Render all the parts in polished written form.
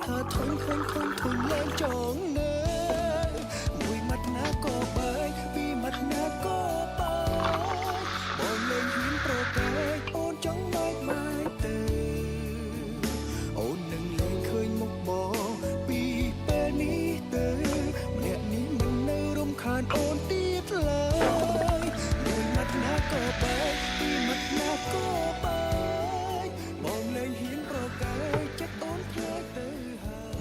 ថាធុញឃើញធុញធុញលែងចងនៅមួយមាត់ណាក៏បែកពីរមាត់ណាក៏បែកបងលែងហ៊ានប្រកែកអូនចង់បែកទៅអូននឹងលែងឃើញមុខបងពីពេលនេះទៅម្នាក់នេះមិននៅរំខានអូនទៀតឡើយមួយមាត់ណាក៏បែកពីរមាត់ណាក៏បែកបងលែងហ៊ានប្រកែកចិត្តអូនភ្លេចទៅហើយ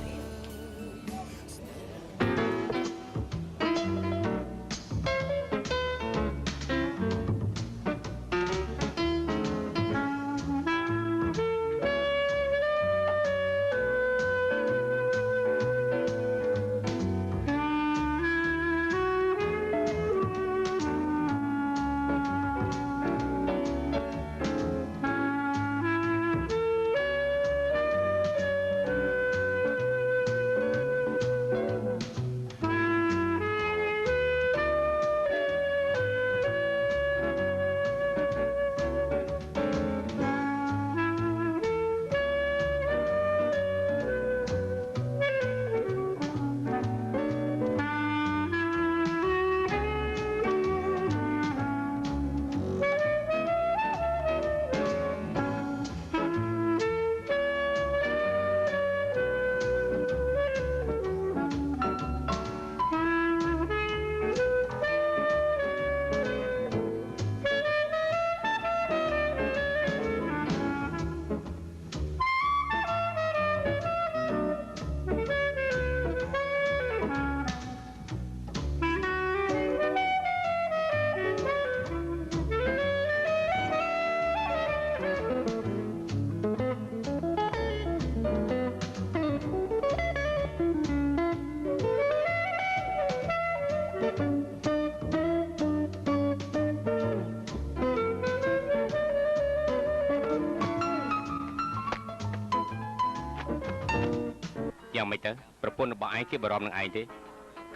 យ៉ាងមិនទៅប្រពន្ធរបស់ឯងគេបារម្ភនឹងឯងទេ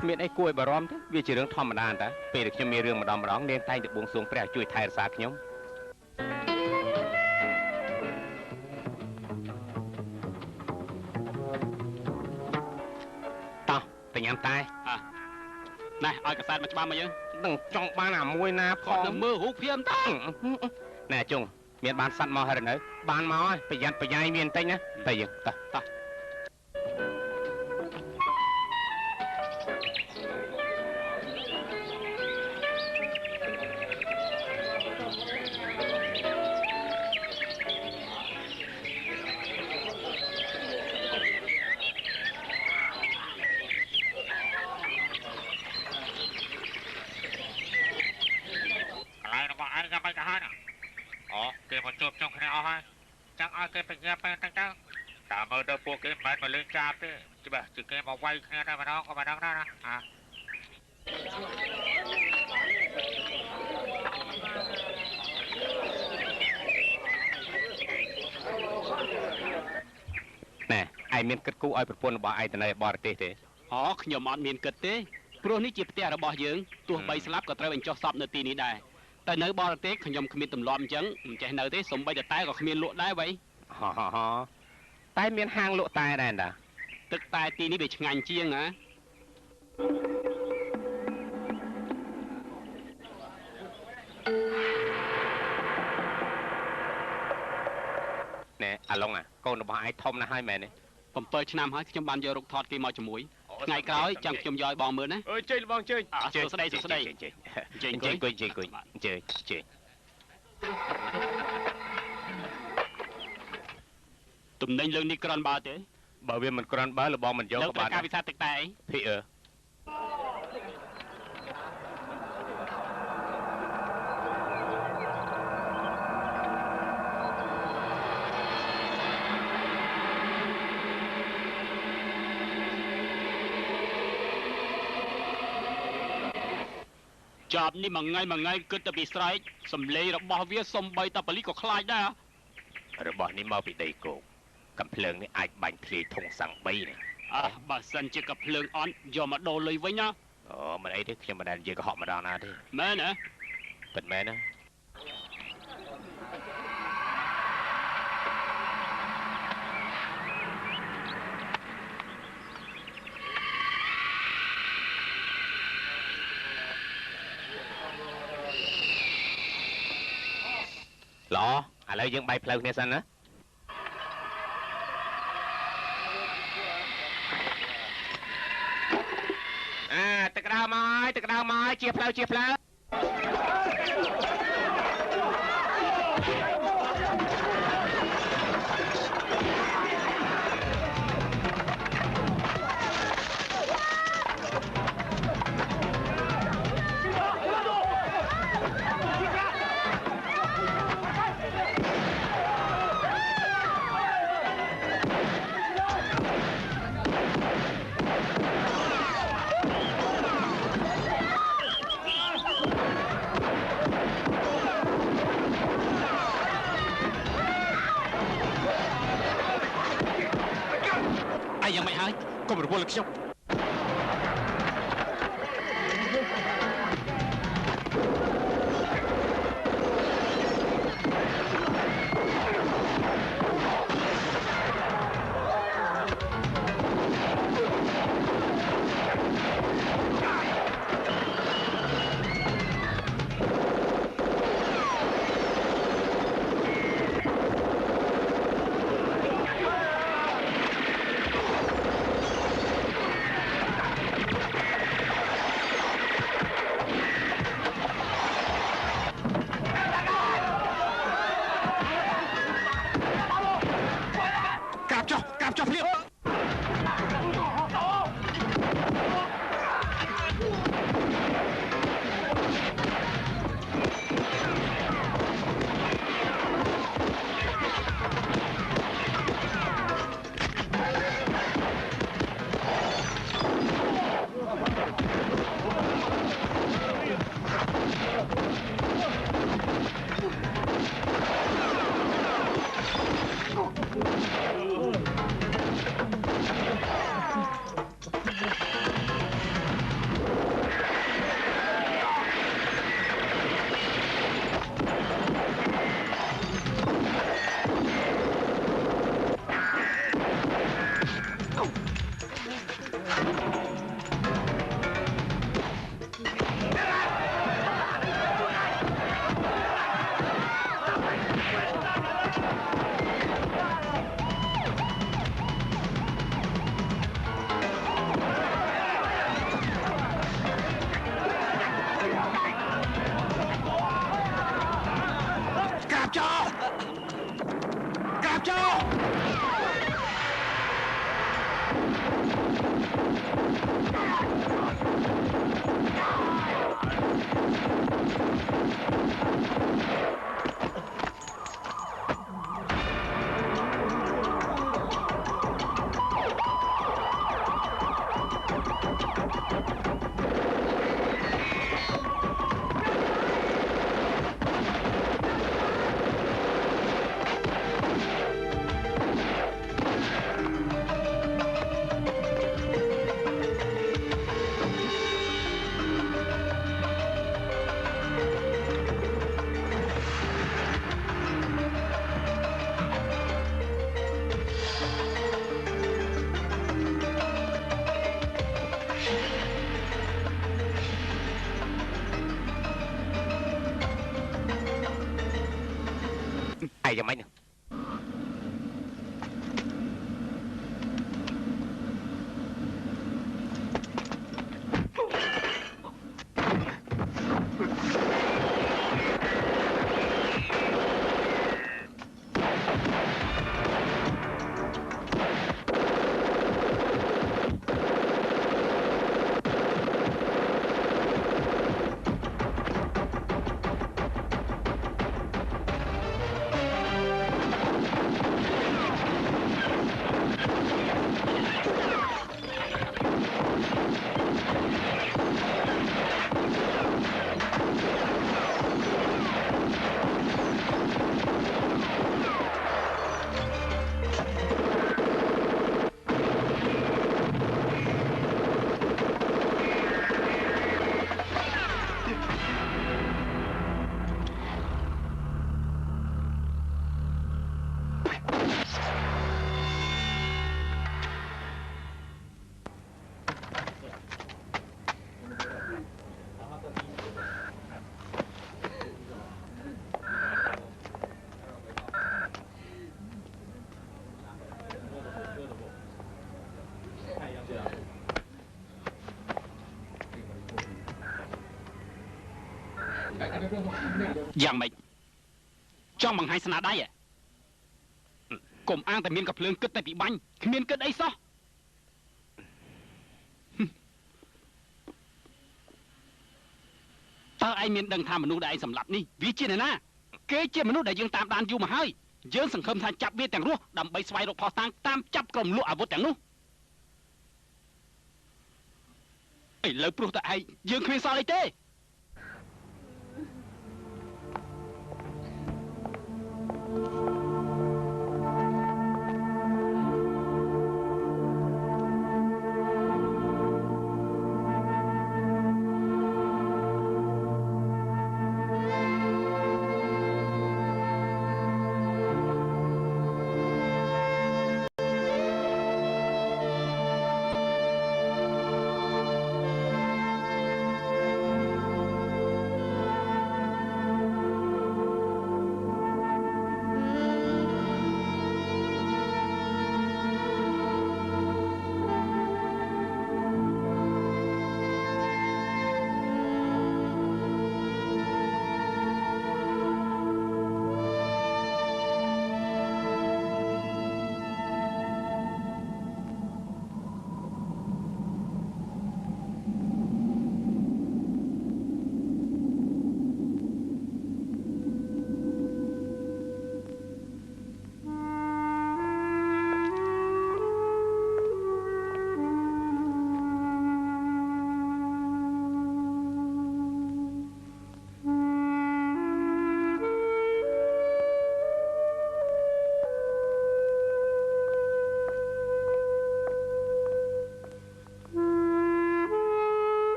គ្មានអីគួរឲ្យបារម្ភទេវាជារឿងធម្មតាតាពេលដែលខ្ញុំមានរឿងម្ដងនាងតែងតែបួងសួងព្រះជួយថែរក្សាខ្ញុំតោះតែញ៉ាំតែណែឲ្យកសែតមកច្បាស់មកយើងនឹងចង់បានអាមួយណាផងទៅមើលរូបភាពតាណែជុងមានបានសัตว์មកហើយនៅបានមកហើយប្រយ័ត្នប្រយែងមានតិចណាតែយើងតោះគេមកជួបចុងគ្នាអស់ហើយចង់ឲ្យគេបញ្ញាពេលទាំងតាមមើលទៅពួកគេមិនមែនមកលេងចាប់ទេច្បាស់ជាគេមកវាយគ្នាតែម្ដងក៏មិនដឹងដែរណាណែឯងមានគិតគូរឲ្យប្រពន្ធរបស់ឯងទៅនៅបរទេសទេខ្ញុំអត់មានគិតទេព្រោះនេះជាផ្ទះរបស់យើងទោះបីស្លាប់ក៏ត្រូវបញ្ចុះសពនៅទីនេះដែរតែនៅបរទេសខ្ញុំគ្មានទម្លាប់អញ្ចឹងមិនចេះនៅទេសំបីតែក៏គ្មានលក់ដែរវ៉ៃតែមានហាងលក់តែដែរតាទឹកតែទីនេះវាឆ្ងាញ់ជាងណាណែអាឡុងកូនរបស់ឯងធំណាស់ហើយមែនទេ7 ឆ្នាំហើយខ្ញុំបានយករូបថតគេមកជាមួយថ្ងៃក្រោយចាំខ្ញុំយកឲ្យបងមើលណាអើជើញបងជើញសួស្ដីជើញទំនិញលើនេះក្រាន់បើទេបើវាមិនក្រាន់បើលបងមិនយកក៏បានការវិសាទឹកតែភីចាប់នេះមួយថ្ងៃគិតតែពីស្រែកសំលេងរបស់វាសំបីតែប៉លីក៏ខ្លាចដែររបស់នេះមកពីដីគោកកំភ្លើងនេះអាចបាញ់ធ្លាយធុងសាំង3នេះបើសិនជាកំភ្លើងអន់យកមកដូរលុយវិញណាមិនអីទេខ្ញុំមិនដែលនិយាយកុហកម្ដងណាទេមែនហ៎ពិតមែនណា ឥឡូវយើងបាយផ្លូវគ្នាសិនណាទឹកក្តៅមកជាផ្លូវអាយយ៉ាងមិនហើយកុំរវល់ខ្ញុំកាប់ចុះភ្លាមកាប់ចុះអាយយ៉ាងម៉េច យ៉ាងម៉េចចង់បង្ហាញស្នាដៃកុំអាងតែមានកាភ្លើងគិតតែពីបាញ់គ្មានគិតអីសោះតើឯងមានដឹងថាមនុស្សដែលឯងសម្លាប់នេះវាជាអ្នកណាគេជាមនុស្សដែលយើងតាមដានយូរមកហើយយើងសង្ឃឹមថាចាប់វាទាំងរស់ដើម្បីស្វែងរកផុសតាងតាមចាប់ក្រុមលក់អាវុធទាំងនោះឥឡូវព្រោះតែឯងយើងគ្មានសល់អីទេ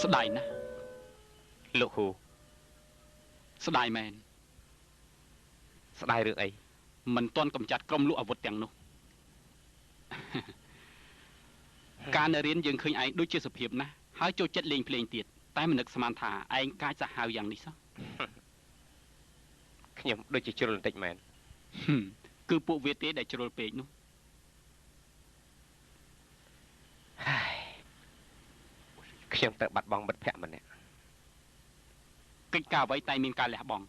ស្ដាយណាស់លោកហ៊ូស្ដាយមែនស្ដាយរឿងអីមិនទាន់កំចាត់ក្រុមលក់អាវុធទាំងនោះការនៅរៀនយើងឃើញឯងដូចជាសុភាពណាស់ហើយចូលចិត្តលេងភ្លេងទៀតតែមិននឹកស្មានថាឯងកាចសាហាវយ៉ាងនេះសោះខ្ញុំដូចជាជ្រុលបន្តិចមែនគឺពួកវាទេដែលជ្រុលពេកនោះខ្ញុំទៅបាត់បង់មិត្តភក្តិម្នាក់កិច្ចការអ្វីតែមានការលះបង់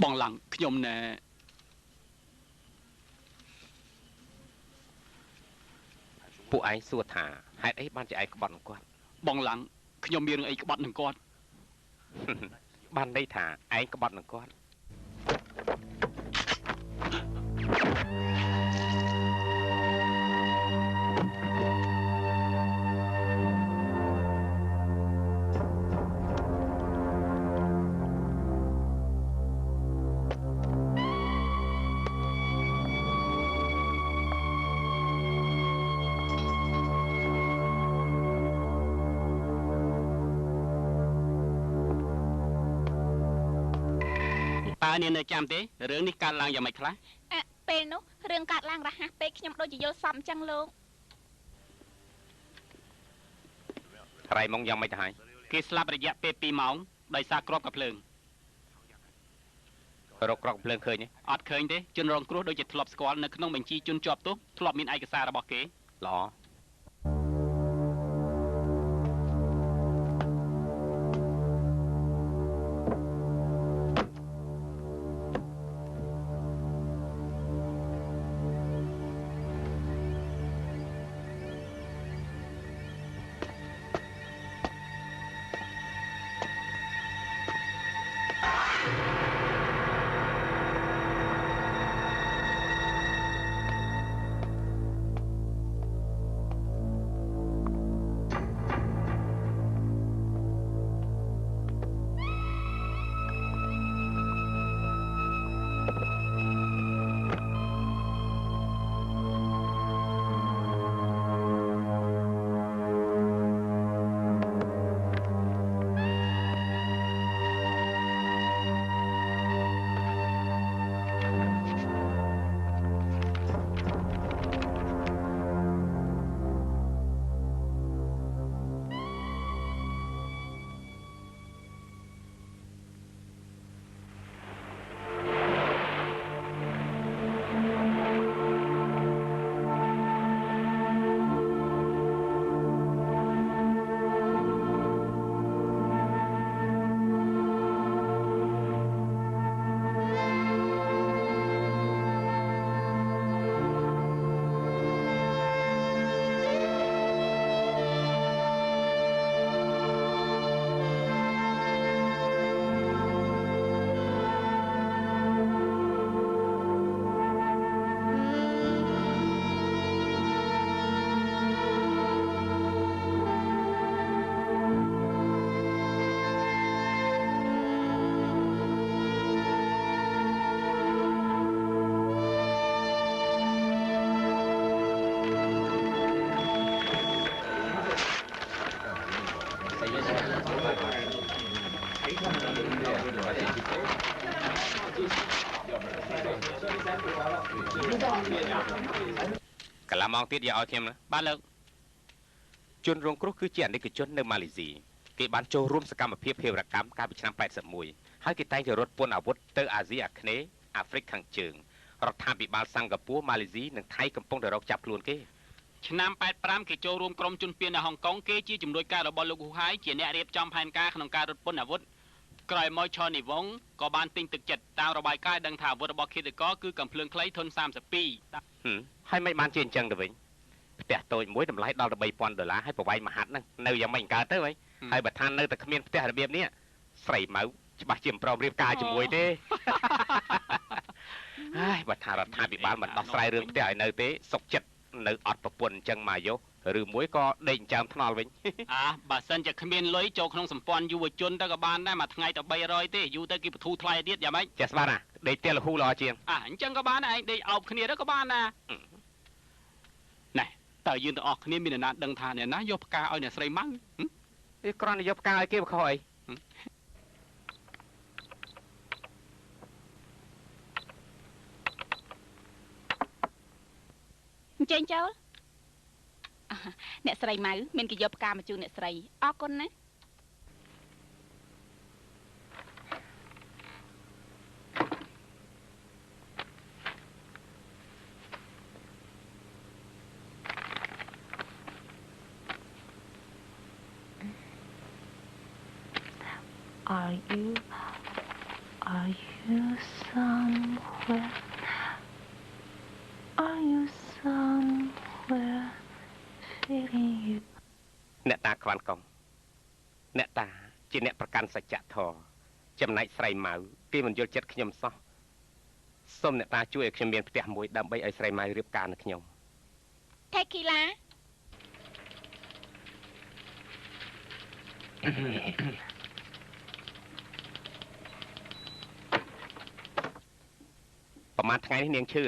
បងឡើងខ្ញុំណែពួកឯងសួរថាហេតុអីបានជាឯងក្បត់នឹងគាត់បងឡើងខ្ញុំមានរឿងអីក្បត់នឹងគាត់ បានន័យថាឯងក្បត់នឹងគាត់តើនាងនៅចាំទេរឿងនេះកើតឡើងយ៉ាងម៉េចខ្លះពេលនោះរឿងកើតឡើងរហ័សពេកខ្ញុំដូចជាយល់សមអញ្ចឹងលោក រ៉ៃម៉ុងយ៉ាងម៉េចទៅហើយគេស្លាប់រយៈពេល2ម៉ោងដោយសារគ្រាប់កាភ្លើងរកគ្រាប់កាភ្លើងឃើញទេអត់ឃើញទេជនរងគ្រោះដូចជាធ្លាប់ស្គាល់នៅក្នុងបញ្ជីជនជាប់ទោសធ្លាប់មានឯកសាររបស់គេល្អកន្លះម៉ោងទៀតយកឲ្យខ្ញុំណាបាទលោកជនរងគ្រោះគឺជាអនិកជននៅម៉ាឡេស៊ីគេបានចូលរួមសកម្មភាពភេរវកម្មកាលពីឆ្នាំ81ហើយគេតែងតែរត់ពន្ធអាវុធទៅអាស៊ីអាគ្នេយ៍អាហ្វ្រិកខាងជើងរដ្ឋាភិបាលសិង្ហបុរីម៉ាឡេស៊ីនិងថៃកំពុងតែរកចាប់ខ្លួនគេឆ្នាំ85គេចូលរួមក្រុមជនពៀននៅហុងកុងគេជាជំនួយការរបស់លោកហ៊ូហៃជាអ្នករៀបចំផែនការក្នុងការរត់ពន្ធអាវុធក្រោយមកឆនីវងក៏បានទិញទឹកចិត្តតាមរបាយការណ៍ដឹងថាអាវុធរបស់ឃាតករគឺកំភ្លើងខ្លីធន់32ហើយមិនបានជាអញ្ចឹងទៅវិញផ្ទះតូចមួយតម្លៃដល់ទៅ$3000ហើយប្រវែងមហាត់ហ្នឹងនៅយ៉ាងម៉េចកើតទៅហើយបើថានៅតែគ្មានផ្ទះរបៀបនេះស្រីម៉ៅច្បាស់ជាមិនព្រមរៀបការជាមួយទេហើយបើថារដ្ឋាភិបាលមិនដោះស្រាយរឿងផ្ទះឲ្យនៅទេសុកចិត្តនៅអត់ប្រពន្ធអញ្ចឹងមកយោឬមួយក៏ដេកចាំថ្នល់វិញបើសិនជាគ្មានលុយចូលក្នុងសម្ព័ន្ធយុវជនទៅក៏បានដែរមួយថ្ងៃទៅ300ទេយូរទៅគេបធូរថ្លៃទៀតយ៉ាងម៉េចចេះស្មានដេកផ្ទះលហ៊ូល្អជាងអញ្ចឹងក៏បានដែរឯងដេកអោបគ្នាទៅក៏បានដែរណែតើយើងទាំងអស់គ្នាមានអ្នកណាដឹងថាអ្នកណាយកផ្កាឲ្យអ្នកស្រីម៉ៅគ្រាន់តែយកផ្កាឲ្យគេបខុសអីអញ្ចឹងចូលអ្នកស្រីម៉ៅមានគេយកផ្កាមកជូនអ្នកស្រីអរគុណណា Are you somewhere? Are you somewhere feeling you? អ្នកតាខ្វាន់កុងអ្នកតាជាអ្នកប្រកាន់សច្ចធម៌ ចំណែកស្រីម៉ៅគេមិនយល់ចិត្តខ្ញុំសោះសូមអ្នកតាជួយឲ្យខ្ញុំមានផ្ទះមួយដើម្បីឲ្យស្រីម៉ៅរៀបការនឹងខ្ញុំ ថេគីឡា ប្រហែលថ្ងៃនេះនាងឈឺ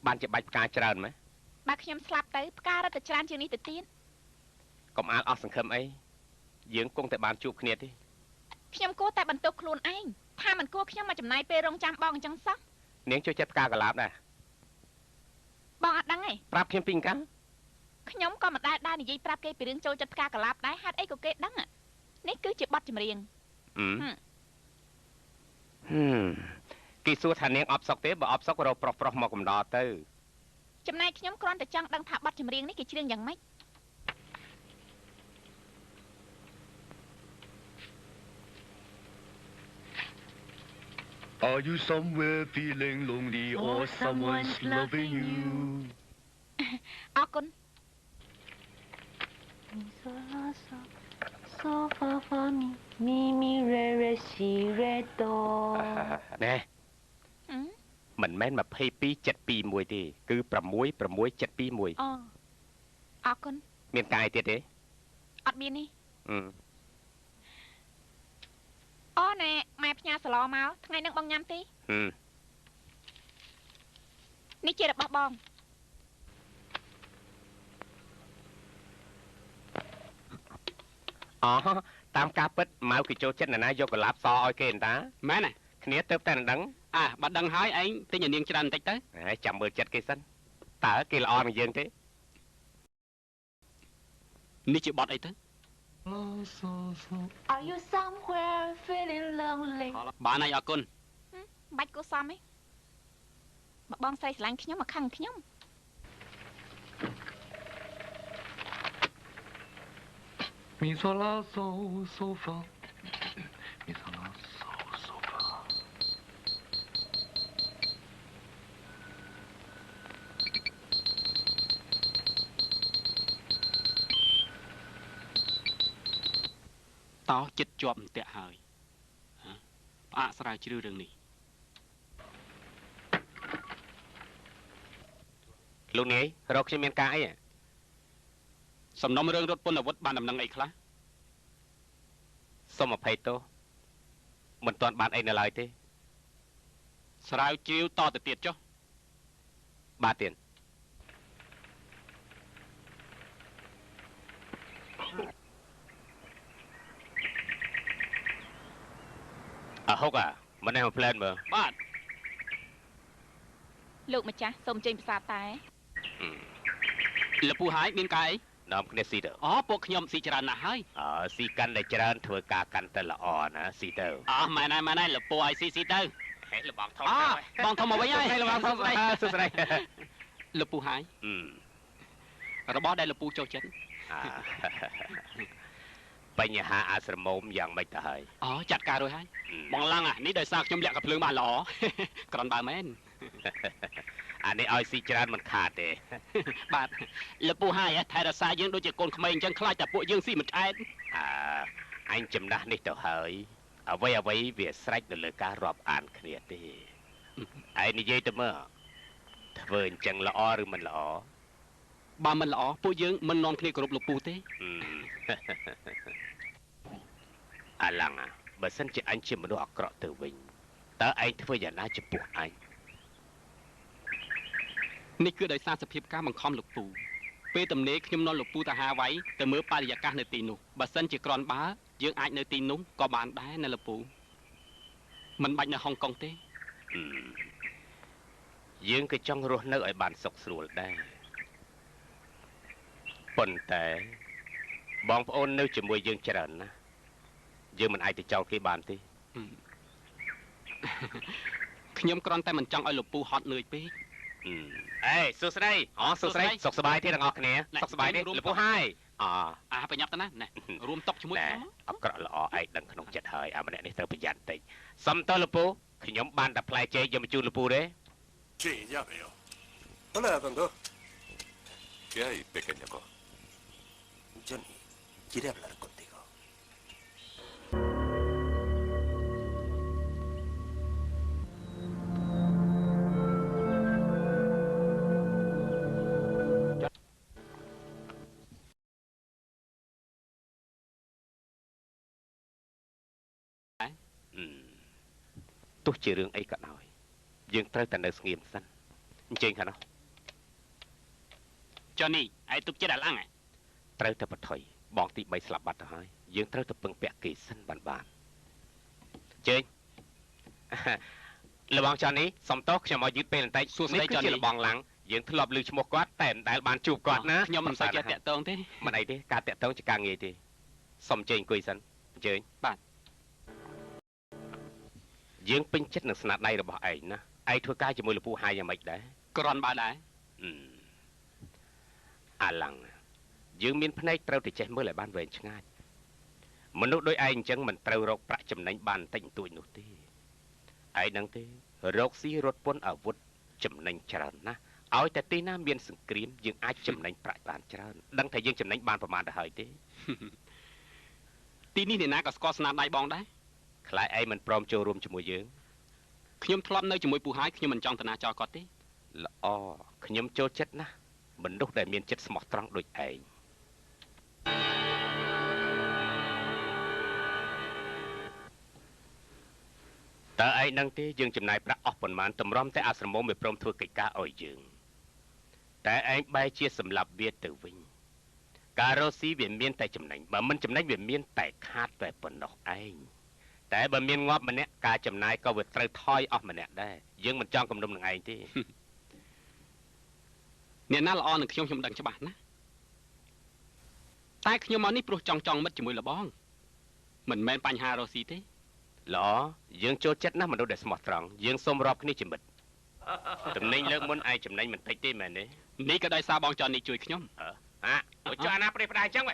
បានជាបាច់ផ្កាច្រើនម៉េច បើខ្ញុំស្លាប់ទៅផ្ការរត់ទៅច្រើនជាងនេះទៅទៀត កុំអាលអស់សង្ឃឹមអីយើងគង់តែបានជួបគ្នាទេ ខ្ញុំគួរតែបន្ទោសខ្លួនឯងថាមិនគួរខ្ញុំមកចំណាយពេលរងចាំបងអញ្ចឹងសោះ នាងជួយចិត្តផ្កាកលាបដែរ បងអត់ដឹងទេ ប្រាប់ខ្ញុំពីកាល ខ្ញុំក៏មិនដែលនិយាយប្រាប់គេពីរឿងចូលចិត្តផ្កាកលាបដែរហេតុអីក៏គេដឹងនេះគឺជាបទចម្រៀង គេសួរថានាងអបសុកទេបើអបសុករកប្រុសមកកំដរទៅ ចំណែកខ្ញុំគ្រាន់តែចង់ដឹងថាបទចម្រៀងនេះគេច្រៀងយ៉ាងម៉េច Are you somewhere feeling lonely or someone's loving you? អរគុណ Mi sol la sol so fa fa mi mi re re si re do ណែមិនមែន22 721ទេគឺ66721 អូអរគុណ មានកាយទៀតទេ អត់មាននេះ អឺ អូណែម៉ែផ្ញើសឡមកថ្ងៃនឹងបងញ៉ាំទេ នេះជារបស់បង អូតាមការពិតម៉ៅគេចូលចិត្តនរណាយកកលាបសឲ្យគេតា មែនទេ គ្នាទៅតែនឹងដឹង បើដឹងហើយឯងទិញឲ្យនាងច្រើនបន្តិចទៅ ហើយចាំមើលចិត្តគេសិនតើគេល្អនឹងយើងទេ នេះជាបទអីទៅ Are you somewhere feeling lonely បានហើយអរគុណ បាច់គួសមទេបើបងស្រីស្រឡាញ់ខ្ញុំមកខឹងខ្ញុំ Mi sol la sol so fa. Mi sol la sol so fa. តោចិត្តជាប់អន្ទាក់ហើយផ្អាកស្រាវជ្រាវរឿងនេះ លោកនាយរកខ្ញុំមានការអី សំណុំរឿងរថពន្ធអាវុធបានដំណឹងអីខ្លះ សូមអភ័យទោសមិនទាន់បានអីនៅឡើយទេ ស្រាវជ្រាវតទៅទៀតចុះ បាទទៀតហុកមិនណែមកផ្លែនមើល បាទ លោកម្ចាស់សូមចេញភាសាតែ លពូហើយមានកាយ នាំគ្នាស៊ីទៅ អូពួកខ្ញុំស៊ីច្រើនណាស់ហើយ ស៊ីកាន់តែច្រើនធ្វើការកាន់តែល្អណាស៊ីទៅ មែនហើយលពូឲ្យស៊ីទៅ ហេលបងធំ បងធំមកវិញហើយ លបងធំស្រីស្រី លពូហើយរបស់ដែលលពូចូលចិត្ត បញ្ហាអាស្រមមយ៉ាងម៉េចទៅហើយ ចាត់ការរួចហើយបងឡាំងនេះដោយសារខ្ញុំលាក់កភ្លើងបានល្អ ក្រនបើមែន អានេះឲ្យស៊ីច្រើនមិនខាតទេ បាទលពូហើយថែរក្សាយើងដូចជាកូនក្មេងអញ្ចឹងខ្លាចតែពួកយើងស៊ីមិនឆ្អែត អញចំណាស់នេះទៅហើយអ្វីវាស្រេចទៅលើការរាប់អានគ្នាទេឯងនិយាយទៅមើលធ្វើអញ្ចឹងល្អឬមិនល្អ បើមិនល្អពួកយើងមិននាំគ្នាគោរពលពូទេ អាឡាំងបើសិនជាអញជាមនុស្សអាក្រក់ទៅវិញតើឯងធ្វើយ៉ាងណាចំពោះអញ នេះគឺដោយសារសភាពការបង្ខំលោកពូពេលទំនេរខ្ញុំនាំលោកពូទៅហាវ៉ៃទៅមើលបរិយាកាសនៅទីនោះបើសិនជាក្រនបើយើងអាចនៅទីនោះក៏បានដែរណាលោកពូមិនបាច់នៅហុងកុងទេ យើងក៏ចង់រស់នៅឲ្យបានសុខស្រួលដែរប៉ុន្តែបងប្អូននៅជាមួយយើងច្រើនណាស់យើងមិនអាចទៅចោលគេបានទេ ខ្ញុំគ្រាន់តែមិនចង់ឲ្យលោកពូហត់នឿយពេក សួស្ដីសួស្ដីសុខសប្បាយទេទាំងអស់គ្នាសុខសប្បាយទេលោកពូហើយប្រញាប់ទៅណារួមតុកជាមួយអក្រក់ល្អឯងដឹងក្នុងចិត្តហើយម្នាក់នេះត្រូវប្រយ័ត្នតិចសំតើលោកពូខ្ញុំបានតែផ្លែចេកយកមកជូនលោកពូទេ Sí, ya veo. Hola, tonto. ¿Qué hay, pequeño co? Johnny quiere hablar contigo. ទោះជារឿងអីក៏ដោយយើងត្រូវតែនៅស្ងៀមសិនអញ្ចឹងខាងនោះ ចុះនេះឯងទុកចិត្តអាឡាំងហ៎ ត្រូវតែបថុយបងទី3ស្លាប់បាត់ទៅហើយយើងត្រូវតែពឹងពាក់គេសិនបានជើញ លបងចន់នេះសុំទោសខ្ញុំមកយឺតពេលបន្តិចនេះគឺជាលបងឡាំងយើងធ្លាប់ឮឈ្មោះគាត់តែមិនដែលបានជួបគាត់ណា ខ្ញុំមិនសូវចេះតាក់ទងទេ មិនអីទេការតាក់ទងជាការងាយទេសុំជើញអង្គុយសិនជើញ បាទ យើងពេញចិត្តនឹងស្នាដៃរបស់ឯងណាឯងធ្វើការជាមួយលពូហាយយ៉ាងម៉េចដែរ ក្រន់បើដែរ អាឡាំងយើងមានភ្នែកត្រូវតែចេះមើលឲ្យបានវែងឆ្ងាយមនុស្សដូចឯងអញ្ចឹងមិនត្រូវរកប្រាក់ចំណេញបានបន្តិចបន្តួចនោះទេឯងនឹងទេរកស៊ីរត់ពន្ធអាវុធចំណេញច្រើនណាស់ឲ្យតែទីណាមានសង្គ្រាមយើងអាចចំណេញប្រាក់បានច្រើនដឹងថាយើងចំណេញបានប្រមាណទៅហើយទេ ទីនេះអ្នកណាក៏ស្គាល់ស្នាដៃបងដែរ ខ្លាចឯងមិនព្រមចូលរួមជាមួយយើង ខ្ញុំធ្លាប់នៅជាមួយពូហាយខ្ញុំមិនចង់តាណាចោលគាត់ទេ ល្អខ្ញុំចូលចិត្តណាស់មនុស្សដែលមានចិត្តស្មោះត្រង់ដូចឯងតើឯងនឹងទេយើងចំណាយប្រាក់អស់ប៉ុន្មានតម្រាំតែអាស្រមមិនព្រមធ្វើកិច្ចការឲ្យយើងតែឯងបែរជាសម្លាប់វាទៅវិញការរស់ស៊ីវាមានតែចំណេញបើមិនចំណេញវាមានតែខាតតែប៉ុណ្ណោះឯងតែបើមានងាប់ម្នាក់ការចំណាយក៏វាត្រូវថយអស់ម្នាក់ដែរយើងមិនចង់គំនុំនឹងឯងទេ អ្នកណាល្អនឹងខ្ញុំដឹងច្បាស់ណាស់តែខ្ញុំមកនេះព្រោះចង់មិត្តជាមួយលបងមិនមែនបញ្ហារស់ស៊ីទេ ល្អយើងចូលចិត្តណាស់មនុស្សដែលស្មោះត្រង់យើងសូមរាប់គ្នាជាមិត្តតំណែងលើកមុនឯងចំណេញមិនតិចទេមែនទេ នេះក៏ដោយសារបងចន់នេះជួយខ្ញុំ អូចុះអាណាប្រេះផ្ដាយអញ្ចឹង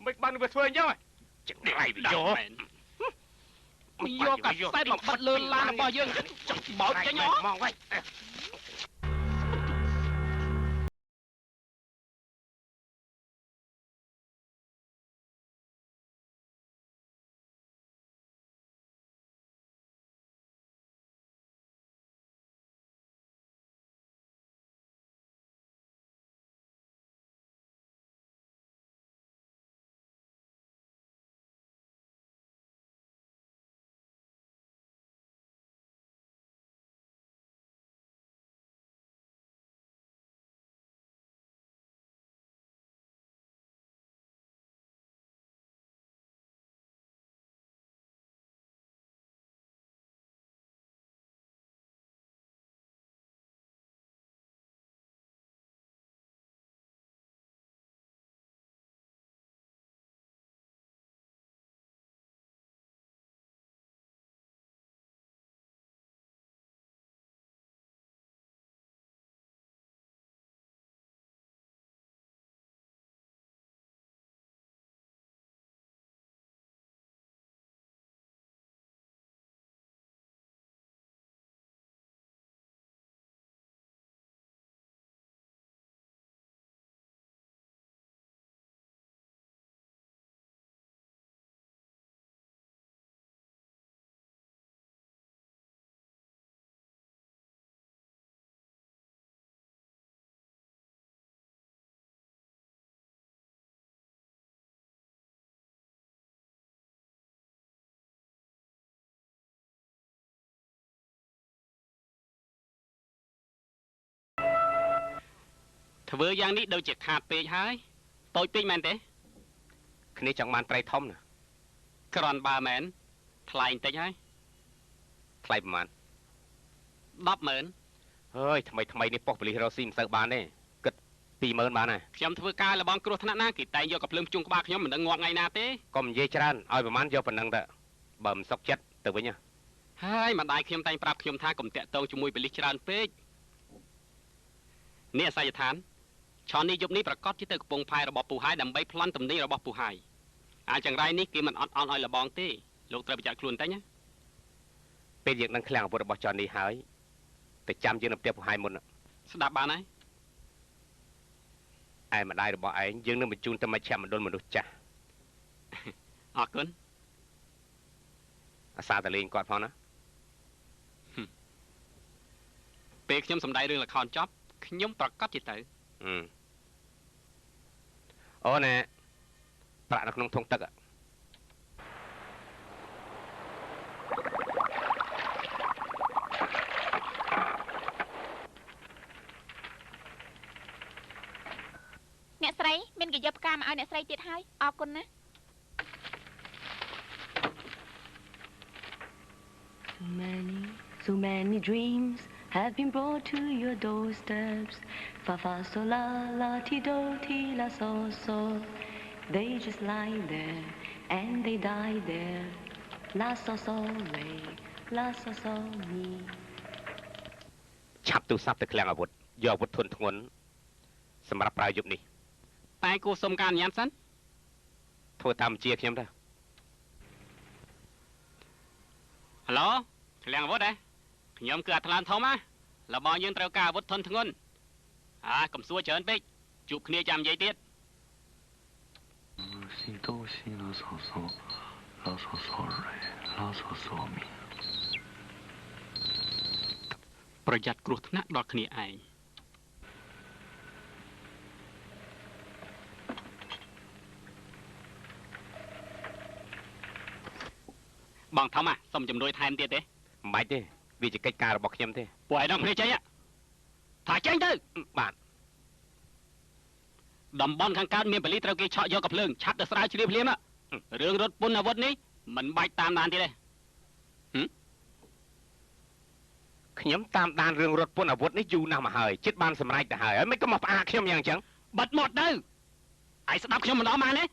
មិនបានវាធ្វើអញ្ចឹងចង្រៃវាយកកាសែតមកបិទលើឡានរបស់យើងបោចចេញមកវិញ ធ្វើយ៉ាងនេះដូចជាខាតពេកហើយតូចពេកមែនទេ គ្នាចង់បានត្រីធំណា ក្រន់បើមែនថ្លៃបន្តិចហើយ ថ្លៃប្រហែល 100000 ហើយថ្មីនេះប៉ុស្តិ៍ប៉ូលីសរស់ស៊ីមិនសូវបានទេគិត 20000 បានហើយ ខ្ញុំធ្វើការលបងគ្រោះថ្នាក់ណាគេតែងយកកាភ្លើងភ្ជុងក្បាលខ្ញុំមិនដឹងងាប់ថ្ងៃណាទេ កុំនិយាយច្រើនឲ្យប្រហែលយកប៉ុណ្ណឹងទៅបើមិនសុខចិត្តទៅវិញ ហើយម្ដាយខ្ញុំតែងប្រាប់ខ្ញុំថាកុំតាក់ទងជាមួយប៉ូលីសច្រើនពេកនេះអាសយដ្ឋានឆននេះយប់នេះប្រកាសជាទៅកំពង់ផែរបស់ពូហាយដើម្បីប្លន់ទំនិញរបស់ពូហាយអាចចង្រៃនេះគេមិនអត់អន់ឲ្យលបងទេលោកត្រូវប្រយ័ត្នខ្លួនតែណា ពេលយើងដឹងឃ្លាំងអាវុធរបស់ចននេះហើយទៅចាំយើងនៅផ្ទះពូហាយមុនស្ដាប់បានហើយ ឯម្ដាយរបស់ឯងយើងនឹងបញ្ជូនទៅមជ្ឈមណ្ឌលមនុស្សចាស់អរគុណ អាសាតលេងគាត់ផងណា ពេលខ្ញុំសម្ដែងរឿងល្ខោនចប់ខ្ញុំប្រកាសជាទៅ អូណែប្រាក់នៅក្នុងធុងទឹក តែយកផ្កាមកឲ្យអ្នកស្រីទៀតហើយអរគុណណា So many dreams have been brought to your doorsteps. Fa fa sol la la ti do ti la sol sol. They just lie there and they die there. La sol sol re, la sol sol mi. ឆាប់ទូរស័ព្ទទៅឃ្លាំងអាវុធយកអាវុធធុនធ្ងន់សម្រាប់ប្រើយប់នេះ តែគួរសុំការអនុញ្ញាតសិន ធ្វើតាមជាខ្ញុំទៅ ហឡូឃ្លាំងអាវុធហ៎ខ្ញុំគឺអាត្លានធំណារបស់យើងត្រូវការអាវុធធន់ធ្ងន់កុំសួរច្រើនពេកជួបគ្នាចាំនិយាយទៀត 西哆西拉嗦嗦，拉嗦嗦瑞，拉嗦嗦咪。 ប្រយ័ត្នគ្រោះថ្នាក់ដល់គ្នាឯងបងធំសុំជំនួយថែមទៀតទេ មិនបាច់ទេវាជាកិច្ចការរបស់ខ្ញុំទេ ពួកឯងដល់គ្នាចេញថាចេញទៅ បាទ តំបន់ខាងកើតមានបលីត្រូវគេឆក់យកកាភ្លើងឆាប់ទៅស្រាវជ្រាវភ្លាមរឿងរត់ពន្ធអាវុធនេះមិនបាច់តាមដានទៀតទេ ខ្ញុំតាមដានរឿងរត់ពន្ធអាវុធនេះយូរណាស់មកហើយចិត្តបានសម្រេចទៅហើយមិនក៏មកផ្អាកខ្ញុំយ៉ាងអញ្ចឹង បិទមាត់ទៅឯងស្ដាប់ខ្ញុំមិនដល់មកទេ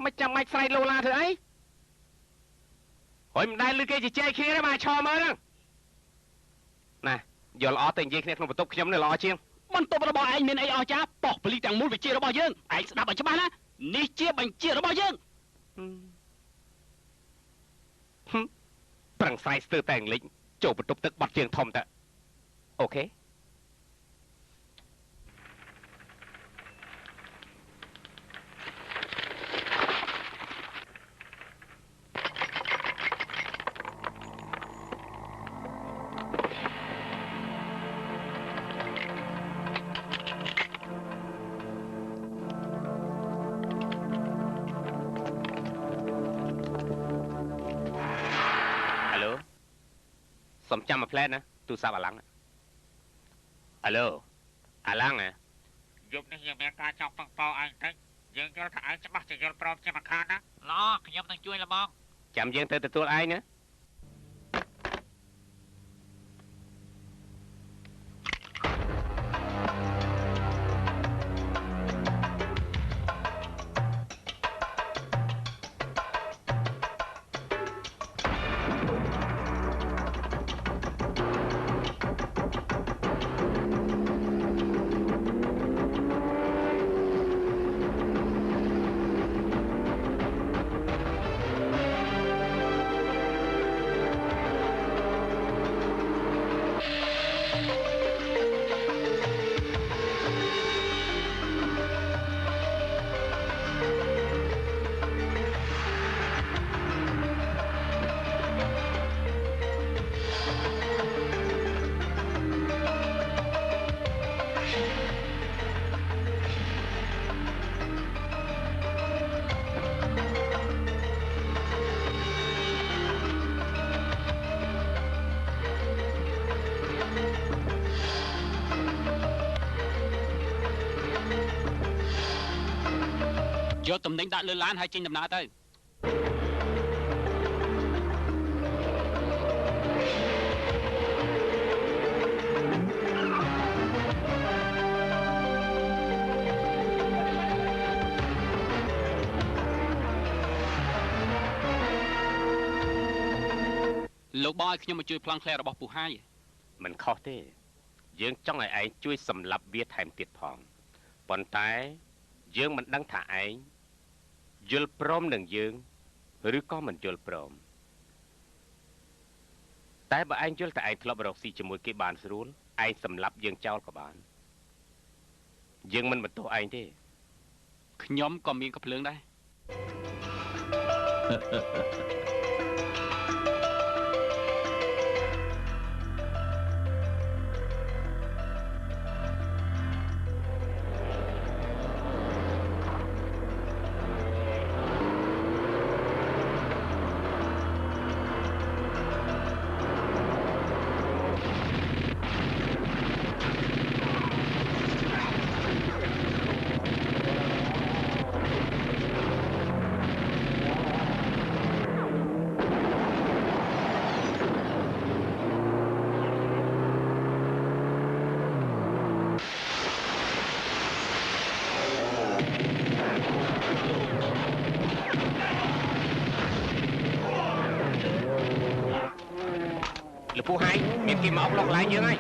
មិនចាំបាច់ស្រែកលោឡាធ្វើអីហើយមិនដែលឮគេជជែកគ្នាទេមកឈរមើលហ្នឹងណាយល់ល្អតែនិយាយគ្នាក្នុងបន្ទប់ខ្ញុំនេះល្អជាង បន្ទប់របស់ឯងមានអីអស្ចារ្យប៉ោះបលីទាំងមូលវិជារបស់យើងឯងស្ដាប់ឲ្យច្បាស់ណានេះជាបញ្ជារបស់យើង ប្រឹងស្រែកស្ទើរតែអង់គ្លេសចូលបន្ទប់ទឹកបាត់ជើងធំតើអូខេ សុំចាំមួយផ្លែណាទូរស័ព្ទអាឡាំងអាឡូអាឡាំងហ៎ យប់នេះយើងមានការចង់ពឹងប៉ោឯងតិចយើងយល់ថាឯងច្បាស់ជាយល់ព្រមជាម្ខាងណាល្អខ្ញុំនឹងជួយលបង ចាំយើងទៅទទួលឯងណា យកតំណែងដាក់លើឡានហើយចេញដំណើរទៅ លោកបងឲ្យខ្ញុំមកជួយប្លង់ឃ្លែរបស់ពូហាយ មិនខុសទេយើងចង់ឲ្យឯងជួយសម្លាប់វាថែមទៀតផងប៉ុន្តែយើងមិនដឹងថាឯងយល់ព្រមនឹងយើងឬក៏មិនយល់ព្រមតែបើឯងយល់តែឯងធ្លាប់រកស៊ីជាមួយគេបានស្រួលឯងសម្លាប់យើងចោលក៏បានយើងមិនបន្ទោសឯងទេ ខ្ញុំក៏មានកំភ្លើងដែរ អ ពូហើយមានគេមកអុកឡុកឡើងយើងហើយ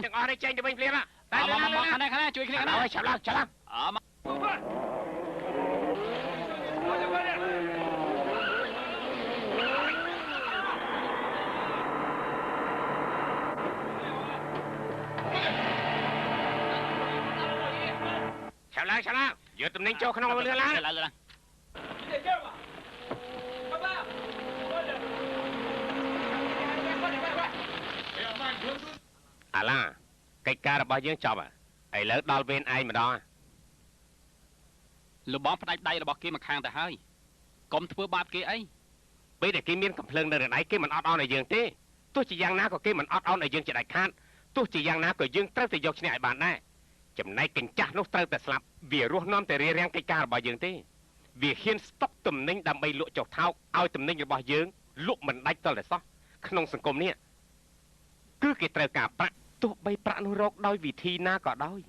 ទាំងអស់នេះចេញទៅវិញភ្លាមតែមកខាងនេះជួយគ្នាណាចាប់ឡើងយកទំនិញចូលក្នុងលឿនឡើងអាឡាកិច្ចការរបស់យើងចប់ហើយឥឡូវដល់វេនឯងម្ដងលបងផ្ដាច់ដៃរបស់គេមកខាងទៅហើយកុំធ្វើបាបគេអីពេលដែលគេមានកំភ្លើងនៅដៃគេមិនអត់អោនឲ្យយើងទេទោះជាយ៉ាងណាក៏គេមិនអត់អោនឲ្យយើងជាដាច់ខាតទោះជាយ៉ាងណាក៏យើងត្រូវតែយកឈ្នះឲ្យបានដែរចំណែកកញ្ចាស់នោះត្រូវតែស្លាប់វារស់នាំតែរារាំងកិច្ចការរបស់យើងទេវាហ៊ានស្តុកទំនិញដើម្បីលក់ចុះថោកឲ្យទំនិញរបស់យើងលក់មិនដាច់តតែសោះក្នុងសង្គមនេះគឺគេត្រូវការប្រាក់ទោះបីប្រាក់នោះរកដោយវិធីណាក៏ដោយ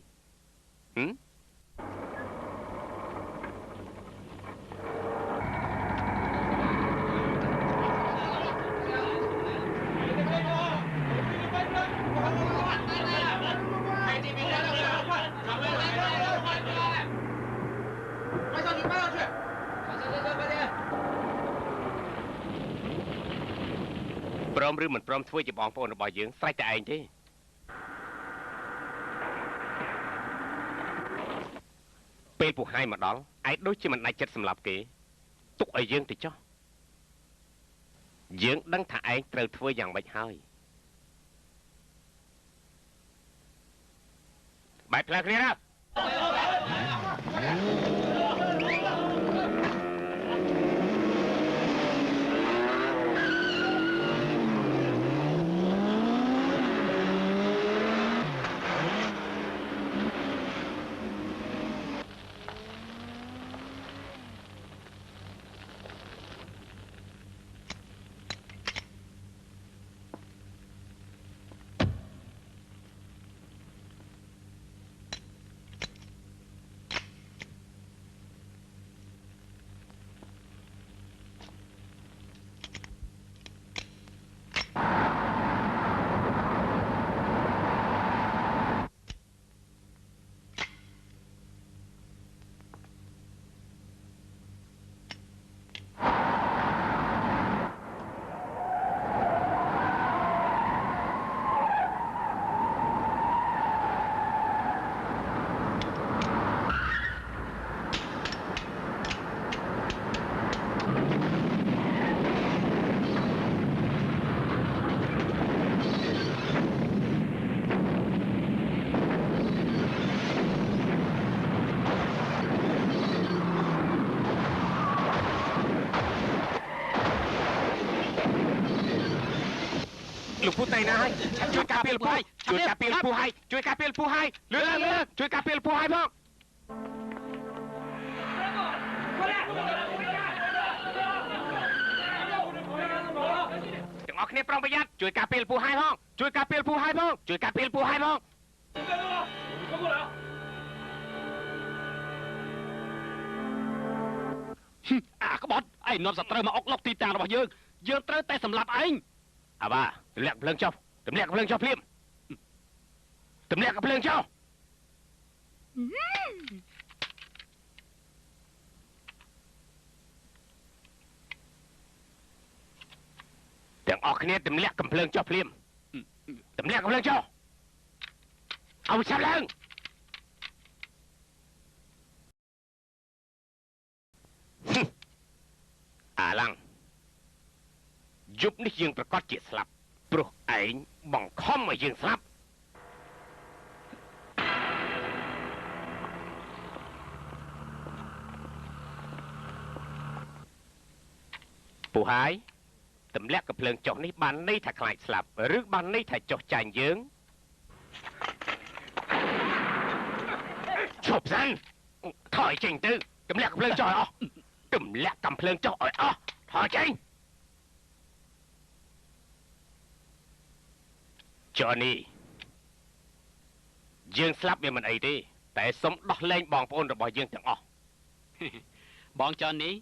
ព្រមឬមិនព្រមធ្វើជាបងប្អូនរបស់យើងស្រេចតែឯងទេពេលពូហើយមកដល់ឯងដូចជាមិនដាច់ចិត្តសម្លាប់គេទុកឲ្យយើងទៅចុះយើងដឹងថាឯងត្រូវធ្វើយ៉ាងម៉េចហើយបែបផ្លែគ្នាណា លោកពូតៃណាហើយជួយការពារលោកពូជួយការពារលោកពូហើយជួយការពារលោកពូហើយលឿនជួយការពារលោកពូហើយផងទាំងអស់គ្នាប្រុងប្រយ័ត្នជួយការពារលោកពូហើយផងជួយការពារលោកពូហើយផងជួយការពារលោកពូហើយផងអាក្បត់ឯងនាំសត្រូវមកអុកឡុកទីតាំងរបស់យើងត្រូវតែសម្លាប់ឯង អាបាទម្លាក់ភ្លើងចុះទម្លាក់ភ្លើងចុះភ្លាមទម្លាក់ភ្លើងចុះទាំងអស់គ្នាទម្លាក់កំភ្លើងចុះភ្លាមទម្លាក់កំភ្លើងចុះเอาឆាប់ឡើងអាឡាំងយប់នេះយើងប្រកាសជាស្លាប់ព្រោះឯងបង្ខំឲ្យយើងស្លាប់ពូហើយទម្លាក់កំភ្លើងចុះនេះបានន័យថាខ្លាចស្លាប់ឬបានន័យថាចុះចាញ់យើងឈប់សិនថយចេញទៅទម្លាក់កំភ្លើងចុះឲ្យអស់ទម្លាក់កំភ្លើងចុះឲ្យអស់ថយចេញចុះនេះយើងស្លាប់វាមិនអីទេតែសុំដោះលែងបងប្អូនរបស់យើងទាំងអស់ បងចន់នេះ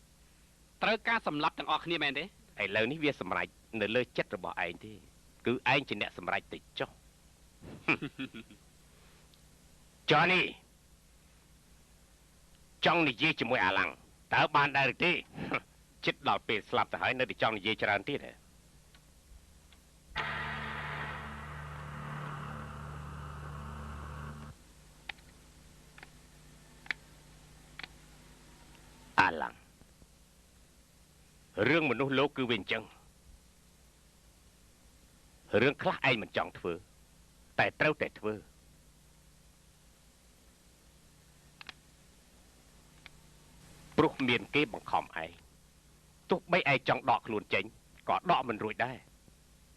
ត្រូវការសម្លាប់ទាំងអស់គ្នាមែនទេ ឥឡូវនេះវាសម្រេចនៅលើចិត្តរបស់ឯងទេគឺឯងជាអ្នកសម្រេចទៅចុះ ចុះនេះចង់និយាយជាមួយអាឡាំងតើបានដែរឬទេ ចិត្តដល់ពេលស្លាប់ទៅហើយនៅតែចង់និយាយច្រើនទៀតហ៎អាឡាំងរឿងមនុស្សលោកគឺវាអញ្ចឹងរឿងខ្លះឯងមិនចង់ធ្វើតែត្រូវតែធ្វើព្រោះមានគេបង្ខំឯងទោះបីឯងចង់ដកខ្លួនចេញក៏ដកមិនរួចដែរ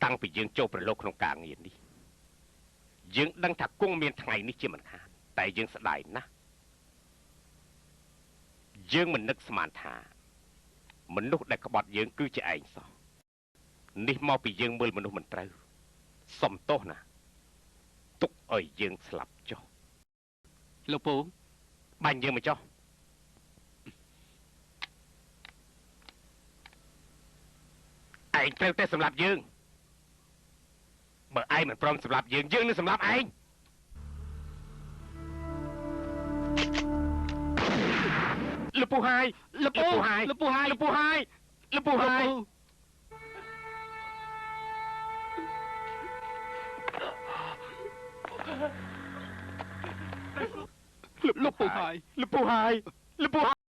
តាំងពីយើងចូលប្រឡូកក្នុងការងារនេះយើងដឹងថាគង់មានថ្ងៃនេះជាមិនខានតែយើងស្ដាយណាស់យើងមិននឹកស្មានថាមនុស្សដែលក្បត់យើងគឺជាឯងសោះនេះមកពីយើងមើលមនុស្សមិនត្រូវសុំទោសណាទុកឲ្យយើងស្លាប់ចុះ លោកពូ បាញ់យើងមកចុះឯងត្រូវតែសម្លាប់យើងបើឯងមិនព្រមសម្លាប់យើងនឹងសម្លាប់ឯងលពូហើយលពូហើយលពូហើយលពូហើយលពូហើយលពូហើយលពូហើយលពូហើយ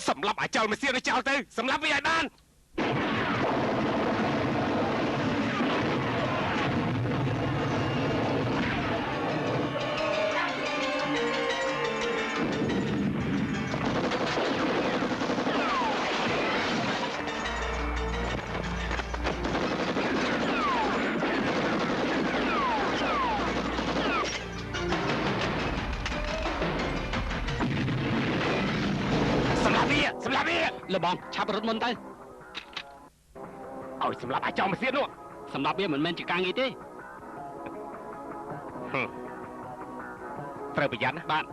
សម្លាប់អាចោលមកសៀនឲ្យចោលទៅសម្លាប់វាឲ្យបាន លបងឆាប់រត់មុនទៅ ឲ្យសម្រាប់អាចោមសៀននោះ សម្រាប់វាមិនមែនជាការងារទេ ត្រូវប្រយ័ត្នណា បាទ អ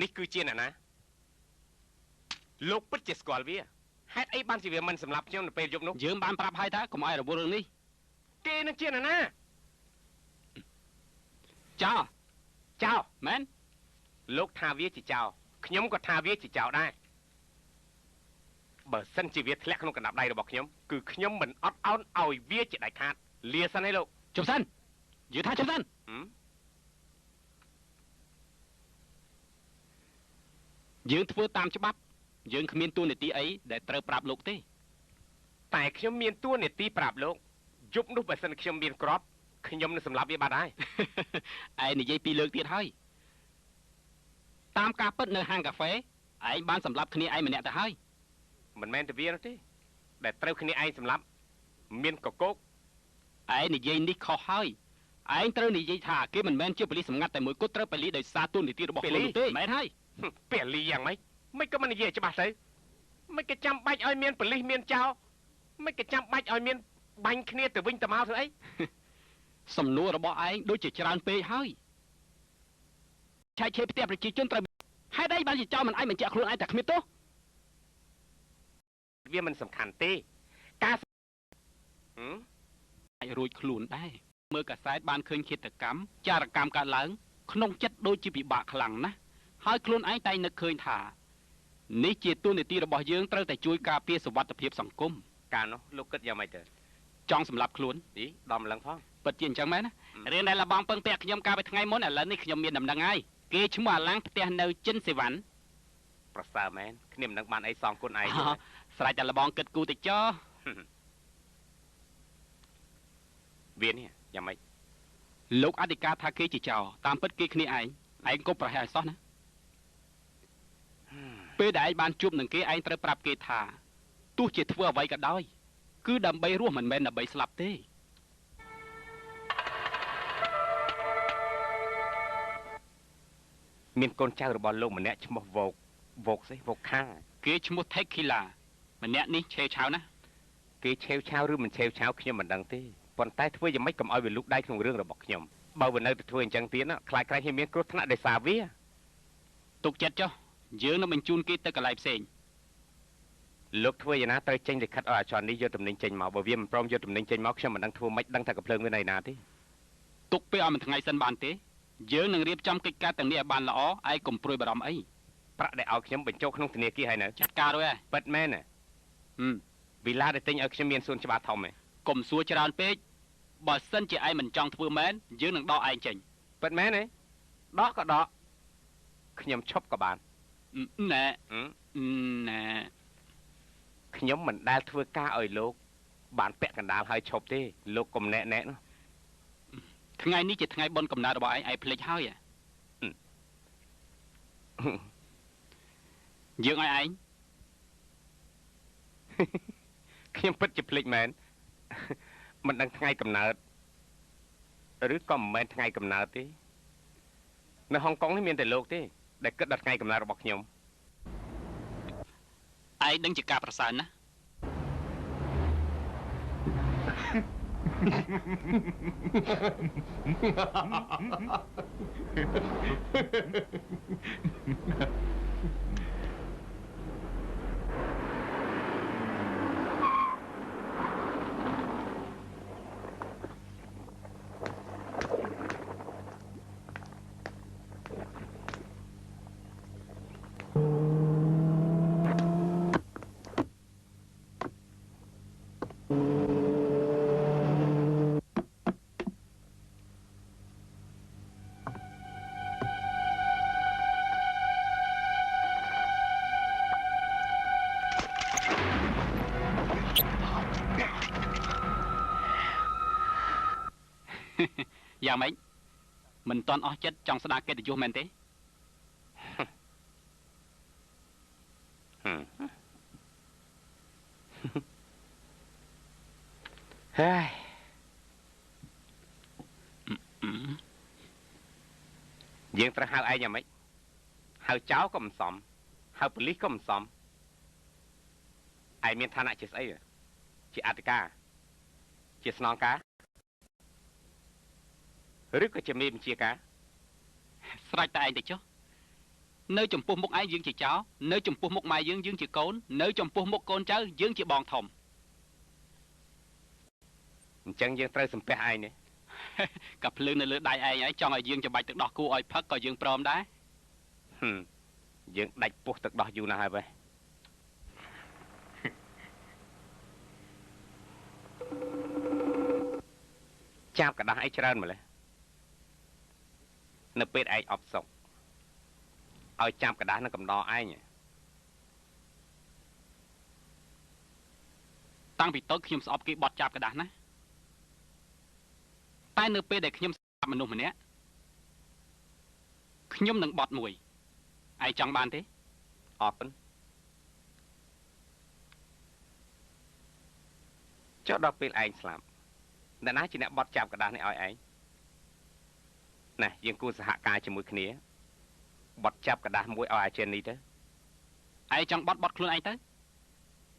នេះគឺជាអ្នកណាលោកពិតជាស្គាល់វាហេតុអីបានជាវាមិនសម្លាប់ខ្ញុំនៅពេលយប់នោះ យើងបានប្រាប់ហើយថាកុំឲ្យរវល់រឿងនេះ គេនឹងជាអ្នកណា ចោល ចោល មែន លោកថាវាជាចោលខ្ញុំក៏ថាវាជាចោលដែរបើសិនជាវាធ្លាក់ក្នុងកណ្ដាប់ដៃរបស់ខ្ញុំគឺខ្ញុំមិនអត់ឱនឲ្យវាជាដាច់ខាតលាសិនឯងលោក ជប់សិនយឺថាជប់សិន ហឹម យើងធ្វើតាមច្បាប់យើងគ្មានទួនាទីអីដែលត្រូវប្រាប់លោកទេ តែខ្ញុំមានតួនាទីប្រាប់លោកយប់នោះបើសិនខ្ញុំមានក្របខ្ញុំនឹងសម្លាប់វាបាត់ហើយ ឯងនិយាយពីរលើកទៀតហើយតាមការពិតនៅហាងកាហ្វេឯងបានសម្លាប់គ្នាឯងម្នាក់ទៅហើយ មិនមែនតែវានោះទេដែលត្រូវគ្នាឯងសម្លាប់មានកកោក ឯងនិយាយនេះខុសហើយឯងត្រូវនិយាយថាគេមិនមែនជាប៉ូលីសសម្ងាត់តែមួយគត់ត្រូវប៉ូលីសដោយសារទួនាទីរបស់ខ្លួននោះទេមែនហើយ ពេលលីយ៉ាងម៉េចមិនក៏មិននិយាយច្បាស់ទៅមិនក៏ចាំបាច់ឲ្យមានប៉ូលីសមានចោរមិនក៏ចាំបាច់ឲ្យមានបាញ់គ្នាទៅវិញទៅមកធ្វើអី សំណួររបស់ឯងដូចជាច្រើនពេកហើយឆែកឆេរផ្ទះប្រជាជនត្រូវហេតុអីបានជាចោលមិនឯងបញ្ជាក់ខ្លួនឯងតែគ្មានទោស វាមិនសំខាន់ទេការអាចរួចខ្លួនដែរមើលកាសែតបានឃើញឃាតកម្មចារកម្មកើតឡើងក្នុងចិត្តដូចជាពិបាកខ្លាំងណាស់ហើយខ្លួនឯងតែងនឹកឃើញថានេះជាទួនាទីរបស់យើងត្រូវតែជួយការពារសុវត្ថិភាពសង្គម កាលនោះលោកគិតយ៉ាងម៉េចទៅ ចង់សម្លាប់ខ្លួន អីដំឡើងផង ពិតជាអញ្ចឹងមែនណារឿងដែលលបងពឹងពាក់ខ្ញុំកាលពីថ្ងៃមុនឥឡូវនេះខ្ញុំមានដំណឹងហើយគេឈ្មោះអាឡាំងផ្ទះនៅចិនសេវ៉ាន់ ប្រសើរមែនគ្នាមិនដឹងបានអីសងគុណឯង ស្រេចតែលបងគិតគូតិចចោ វានេះយ៉ាងម៉េច លោកអធិការថាគេជាចោរតាមពិតគេគ្នាឯងក៏ប្រហែលឲ្យសោះណាពេលដែលឯងបានជួបនឹងគេឯងត្រូវប្រាប់គេថាទោះជាធ្វើអ្វីក៏ដោយគឺដើម្បីរស់មិនមែនដើម្បីស្លាប់ទេ មានកូនចៅរបស់លោកម្នាក់ឈ្មោះវោកស្អីវោកខា គេឈ្មោះ Tequila ម្នាក់នេះឆេវឆាវណា គេឆេវឆាវឬមិនឆេវឆាវខ្ញុំមិនដឹងទេប៉ុន្តែធ្វើយ៉ាងម៉េចកុំឲ្យវាលូកដៃក្នុងរឿងរបស់ខ្ញុំបើវានៅតែធ្វើអញ្ចឹងទៀតខ្លាចក្រែងខ្ញុំមានគ្រោះថ្នាក់ដោយសារវា ទុកចិត្តចុះយើងនឹងបញ្ជូនគេទៅកន្លែងផ្សេង លោកធ្វើយ៉ាងណាត្រូវចេញលិខិតឲ្យអាចារ្យនេះយកតំណែងចេញមកបើវាមិនព្រមយកតំណែងចេញមកខ្ញុំមិនដឹងធ្វើម៉េចដឹងថាកំភ្លើងវានៅណាទេ ទុកពេលឲ្យមួយថ្ងៃសិនបានទេយើងនឹងរៀបចំកិច្ចការទាំងនេះឲ្យបានល្អឯងកុំព្រួយបារម្ភអី ប្រាក់ដែលឲ្យខ្ញុំបញ្ចូលក្នុងធនាគារហើយនៅ ចាត់ការរួចហើយ ពិតមែនណាវិឡាដែលទិញឲ្យខ្ញុំមានសួនច្បារធំឯង កុំសួរច្រើនពេកបើសិនជាឯងមិនចង់ធ្វើមែនយើងនឹងដកឯងចេញ ពិតមែនទេដកក៏ដកខ្ញុំឈប់ក៏បាន ណែ ណែ ខ្ញុំមិនដែលធ្វើការឲ្យលោកបានពាក់កណ្ដាលហើយឈប់ទេលោកកុំណែនោះ ថ្ងៃនេះជាថ្ងៃបុណ្យកំណើតរបស់ឯងភ្លេចហើយយើងឲ្យឯង ខ្ញុំពិតជាភ្លេចមែនមិនដឹងថ្ងៃកំណើតឬក៏មិនមែនថ្ងៃកំណើតទេនៅហុងកុងនេះមានតែលោកទេដែលគិតដល់ថ្ងៃកំណើតរបស់ខ្ញុំ ឯងដឹងជាការប្រសើរណាស់ យ៉ាងម៉េចមិនតន់អស់ចិត្តចង់ស្ដារកិត្តិយសមែនទេ ហើយយើងត្រូវហៅឯងយ៉ាងម៉េចហៅចៅក៏មិនសមហៅប៉ូលីសក៏មិនសមឯងមានឋានៈជាស្អីជាអធិការជាស្នងការឬក៏ជាមេបញ្ជាការ ស្រេចតែឯងទៅចុះ នៅចំពោះមុខឯងយើងជាចៅនៅចំពោះមុខម៉ែយើងជាកូននៅចំពោះមុខកូនចៅយើងជាបងធំ អញ្ចឹងយើងត្រូវសំពះឯងនេះ កាភ្លើងនៅលើដៃឯងហើយចង់ឲ្យយើងច្បាច់ទឹកដោះគូឲ្យផឹកក៏យើងព្រមដែរ យើងដាច់ពោះទឹកដោះយូរណាស់ហើយបែចាប់กระดาษឯងច្រើនម្លេះនៅពេលឯងអបសុកឲ្យចាប់กระดาษនឹងកំដរឯង តាំងពីតូចខ្ញុំស្អប់គេបត់ចាប់กระดาษណាតែនៅពេលដែលខ្ញុំស្ដាប់មនុស្សម្នាក់ខ្ញុំនឹងបត់មួយឯងចង់បានទេ អរគុណចុះដល់ពេលឯងស្លាប់អ្នកណាជាអ្នកបត់ចាប់กระดาษនេះឲ្យឯងណាយើងគួរសហការជាមួយគ្នាបត់ចាប់กระดาษមួយឲ្យអាចារ្យនេះទៅ ឯងចង់បត់ខ្លួនឯងទៅ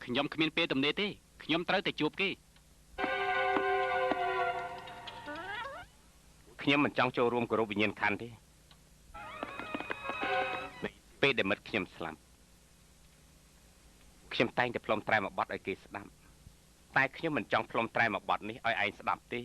ខ្ញុំគ្មានពេលទំនេរទេខ្ញុំត្រូវតែជួបគេ ខ្ញុំមិនចង់ចូលរួមគោរពវិញ្ញាណក្ខន្ធទេពេលដែលមិត្តខ្ញុំស្លាប់ខ្ញុំតែងតែផ្លុំត្រែមកបត់ឲ្យគេស្ដាប់តែខ្ញុំមិនចង់ផ្លុំត្រែមកបត់នេះឲ្យឯងស្ដាប់ទេ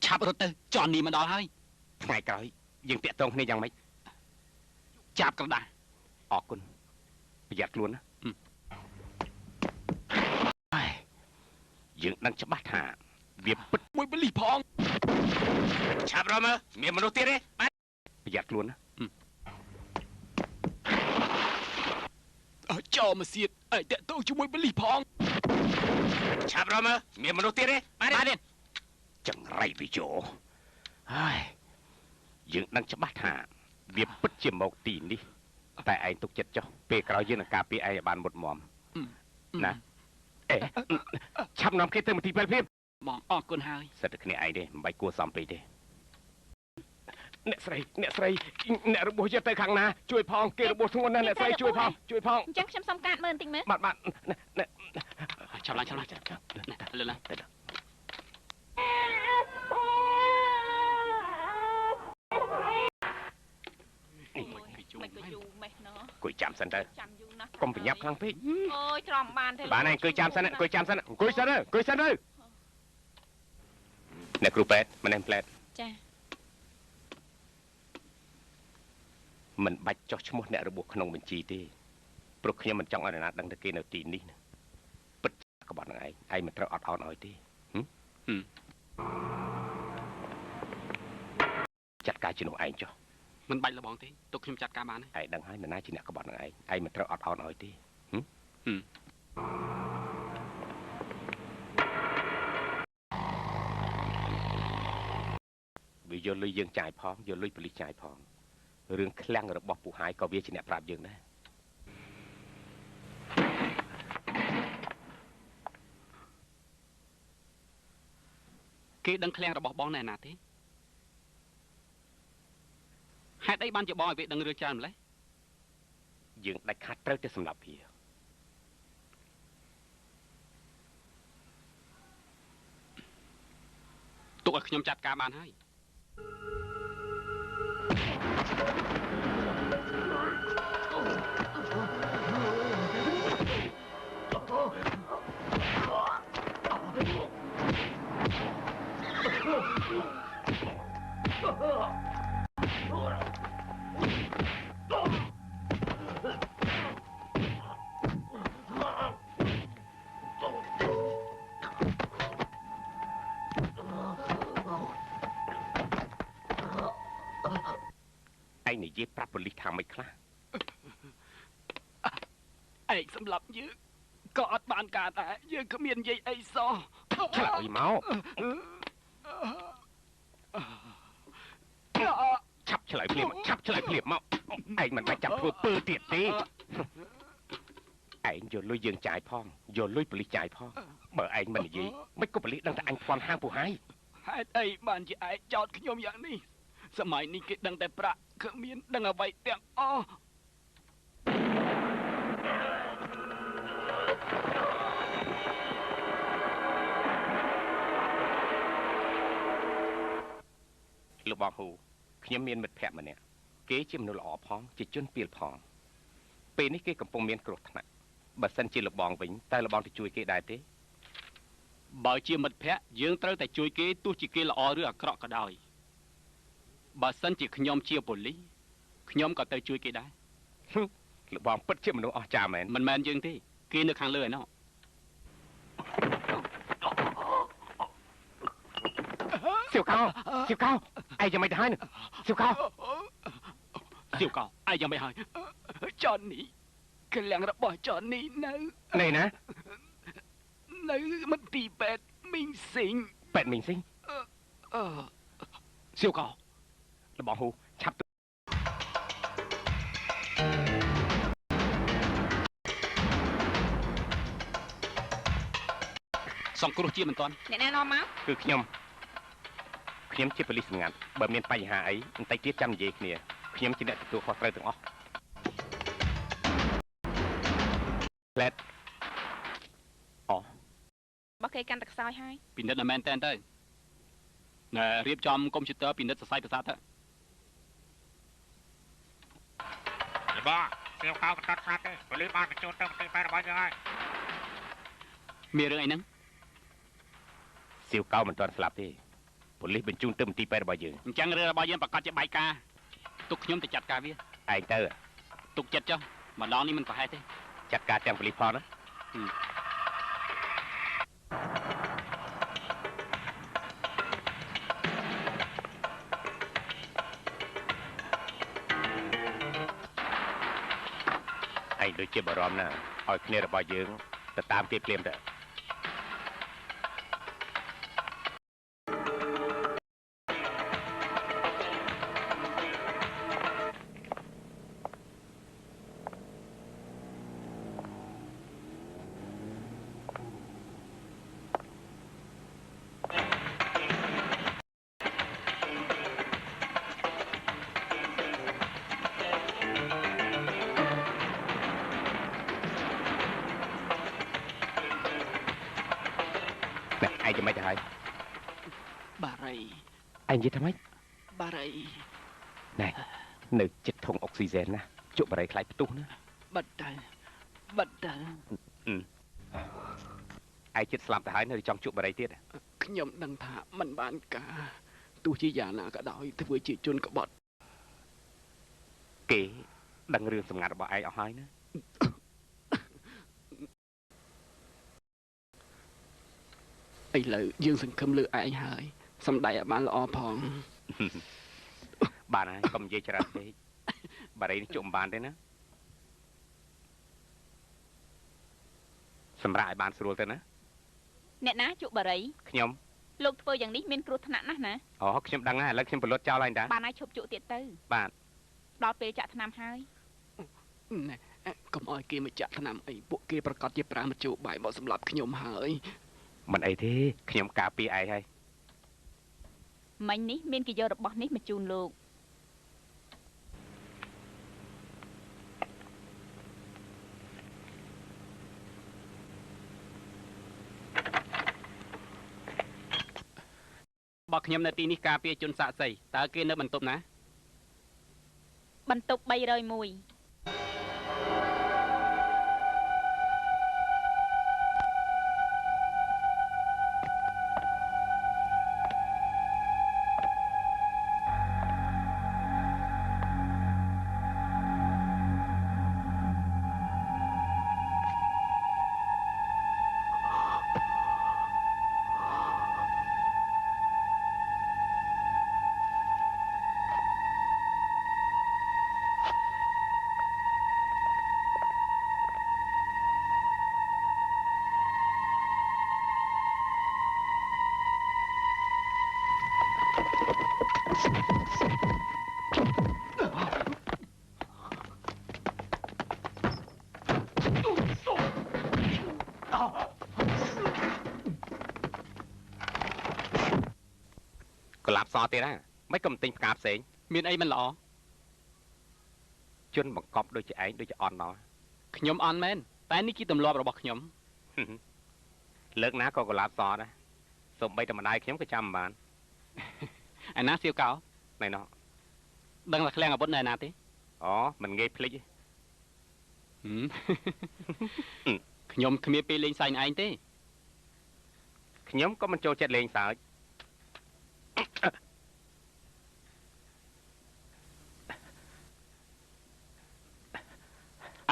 ឆាប់រត់ទៅចន់នេះមកដល់ហើយ ថ្ងៃក្រោយយើងតាក់ទងគ្នាយ៉ាងម៉េច ចាប់กระดาษ អរគុណប្រយ័ត្នខ្លួនណាយើងដឹងច្បាស់ថាវាពិតមួយបលីផង ឆាប់រកមើលមានមនុស្សទៀតទេបាទប្រយ័ត្នខ្លួនណា ចោមកសៀតឯតាក់ទងជាមួយបលីផង ឆាប់រកមើលមានមនុស្សទៀតទេបាទចង្រៃវិយោហើយយើងដឹងច្បាស់ថាវាពិតជាមកទីនេះតែឯងទុកចិត្តចុះពេលក្រោយយើងនឹងការពារឯងឲ្យបានមុតមមណាអេឆាប់នាំគេទៅមន្ទីរពេទ្យភាព បងអរគុណហើយ សិតតែគ្នាឯងទេមិនបាច់គួរសំពេកទេអ្នកស្រីអ្នករបួសយកទៅខាងណាជួយផងគេរបួសធ្ងន់ណាស់អ្នកស្រីជួយផង អញ្ចឹងខ្ញុំសុំកាតមើលបន្តិចមើល បាទ ឆាប់ឡើងលើឡើង មិនក៏យូរម៉េះណោះ គួយចាំសិនទៅ ចាំយូរណាស់ កុំប្រញាប់ខ្លាំងពេក អូយទ្រាំបានទេ បានហើយអង្គុយចាំសិនអង្គុយសិនទៅអ្នកគ្រូពេទ្យម្នេះផ្លែត ចា មិនបាច់ចោះឈ្មោះអ្នករបួសក្នុងបញ្ជីទេព្រោះខ្ញុំមិនចង់ឲ្យនរណាដឹងតែគេនៅទីនេះណាពិតក្បត់នឹងឯងមិនត្រូវអត់អោនឲ្យទេចាត់ការជំនួសឯងចុះ មិនបាច់លបងទេទុកខ្ញុំចាត់ការបានទេ ឯងដឹងហើយនរណាជាអ្នកក្បត់នឹងឯងមិនត្រូវអត់អោនឲ្យទេវាយកលុយយើងចាយផងយកលុយប៉ូលីសចាយផងរឿងឃ្លាំងរបស់ពូហាយក៏វាជាអ្នកប្រាប់យើងដែរ គេដឹងឃ្លាំងរបស់បងណែណាទេហេតុអីបានជាបងឲ្យវាដឹងរឿងច្រើនម្ល៉េះ យើងដាច់ខាតត្រូវតែសម្លាប់វា ទុកឲ្យខ្ញុំចាត់ការបានហើយ ឯងនិយាយប្រាប់ប៉ូលីសថាមិនខ្លះ ឯងសម្លាប់យើងក៏អត់បានការដែរយើងគ្មាននិយាយអីសោះ ឆ្លើយមកឆាប់ឆ្លើយភ្លាមឆាប់ឆ្លើយភ្លាមមកឯងមិនបាច់ចាប់ធ្វើពើទៀតទេឯងយកលុយយើងចាយផងយកលុយប៉ូលីសចាយផងបើឯងមិននិយាយមិនក៏ប៉ូលីសដឹងថាអញផ្ពាន់ហាងពូហើយ ហេតុអីបានជាឯងចោទខ្ញុំយ៉ាងនេះសម័យនេះគេដឹងតែប្រាក់គ្មានដឹងអ្វីទាំងអស់ លោកបងហ៊ូខ្ញុំមានមិត្តភក្តិម្នាក់គេជាមនុស្សល្អផងជាជនពីលផងពេលនេះគេកំពុងមានគ្រោះថ្នាក់បើសិនជាលោកបងវិញតើលោកបងទៅជួយគេដែរទេ បើជាមិត្តភក្តិយើងត្រូវតែជួយគេទោះជាគេល្អឬអាក្រក់ក៏ដោយបើសិនជាខ្ញុំជាប៉ូលីសខ្ញុំក៏ទៅជួយគេដែរ លោកបងពិតជាមនុស្សអស្ចារ្យមែន មិនមែនយើងទេគេនៅខាងលើឯណោះ សៀវកោសៀវកោឯងយ៉ាងម៉េចទៅហើយនឹងសៀវកោ សៀវកោឯងយ៉ាងម៉េចហើយចននេះកលាំងរបស់ចននេះនៅ ណែណា នៅមន្ទីរពេទ្យមីងស៊ីង ពេទ្យមីងស៊ីង សៀវកោ លោកបងហ៊ូឆាប់ សង្គ្រោះជាមិនទាន់ អ្នកណានាំមក គឺខ្ញុំជាប៉ូលីសសម្ងាត់បើមានបញ្ហាអីបន្តិចទៀតចាំនិយាយគ្នាខ្ញុំជាអ្នកទទួលខុសត្រូវទាំងអស់ផ្លែតអូ បើគេកាន់តែខ្សោយហើយ ពិនិត្យតែមែនតើទៅណែរៀបចំកុំព្យូទ័រពិនិត្យសរសៃប្រសាទទៅ បងសៀវកោមិនតាត់ស្លាប់ទេប៉ូលីសបានបញ្ជូនទៅមន្ទីរពេទ្យរបស់យើងហើយ មានរឿងអីហ្នឹង សៀវកោមិនទាន់ស្លាប់ទេប៉ូលីសបញ្ជូនទៅមន្ទីរពេទ្យរបស់យើង អញ្ចឹងរឿងរបស់យើងប្រកាសជាបែកការទុកខ្ញុំទៅចាត់ការវា ឯងទៅ ទុកចិត្តចុះម្ដងនេះមិនប្រហែលទេ ចាត់ការទាំងប៉ូលីសផងណាឯងដូចជាបារម្ភណាស់ឲ្យគ្នារបស់យើងទៅតាមគេភ្លាមទៅ ឯងចាំមិនទៅហើយ បារី ឯងនិយាយថាម៉េច បារី ណែនៅចិត្តធុងអុកស៊ីហ្សែនណាជក់បារីខ្លាចផ្ទុះណា បាត់ទៅ ឯងចិត្តស្លាប់ទៅហើយនៅចង់ជក់បារីទៀត ខ្ញុំដឹងថាมันបានការទោះជាយ៉ាងណាក៏ដោយធ្វើជាជនក្បត់ គេដឹងរឿងសម្ងាត់របស់ឯងអស់ហើយណា ឥឡូវយើងសង្ឃឹមលើឯងហើយសំដីឲ្យបានល្អផង បានហើយកុំនិយាយច្រើនពេកបារីនេះជក់មិនបានទេណាសម្រាប់ឲ្យបានស្រួលទៅណា អ្នកណាជក់បារី ខ្ញុំ លោកធ្វើយ៉ាងនេះមានគ្រោះថ្នាក់ណាស់ណា អូខ្ញុំដឹងហើយឥឡូវខ្ញុំប្រលត់ចោលហើយតា បានឲ្យឈប់ជក់ទៀតទៅ បាទ ដល់ពេលចាក់ថ្នាំហើយ ណែកុំឲ្យគេមកចាក់ថ្នាំអីពួកគេប្រកាសជាប្រាមជ្ឈបាយមកសម្រាប់ខ្ញុំហើយ មិនអីទេខ្ញុំការពារឯងហើយ មិញនេះមានគេយករបស់នេះមកជូនលោក បើខ្ញុំនៅទីនេះការពារជនសាក់សីតើគេនៅបន្ទប់ណា បន្ទប់301 កលាប់សទៀតណាមិនក៏មិនទិញផ្កាផ្សេង មានអីមិនល្អ ជនបង្កប់ដូចជាឯងដូចជាអន់ណោះ ខ្ញុំអន់មែនតែនេះជាទម្លាប់របស់ខ្ញុំ លើកណាក៏កលាប់សដែរសូម្បីតែម្ដាយខ្ញុំក៏ចាំមិនបាន ឯណាសៀវកោ ណែណោះ ដឹងថាឃ្លាំងអាវុធនៅឯណាទេ អូមិនងាយភ្លេចទេ ខ្ញុំគ្មានពេលលេងសើចនឹងឯងទេ ខ្ញុំក៏មិនចូលចិត្តលេងសើច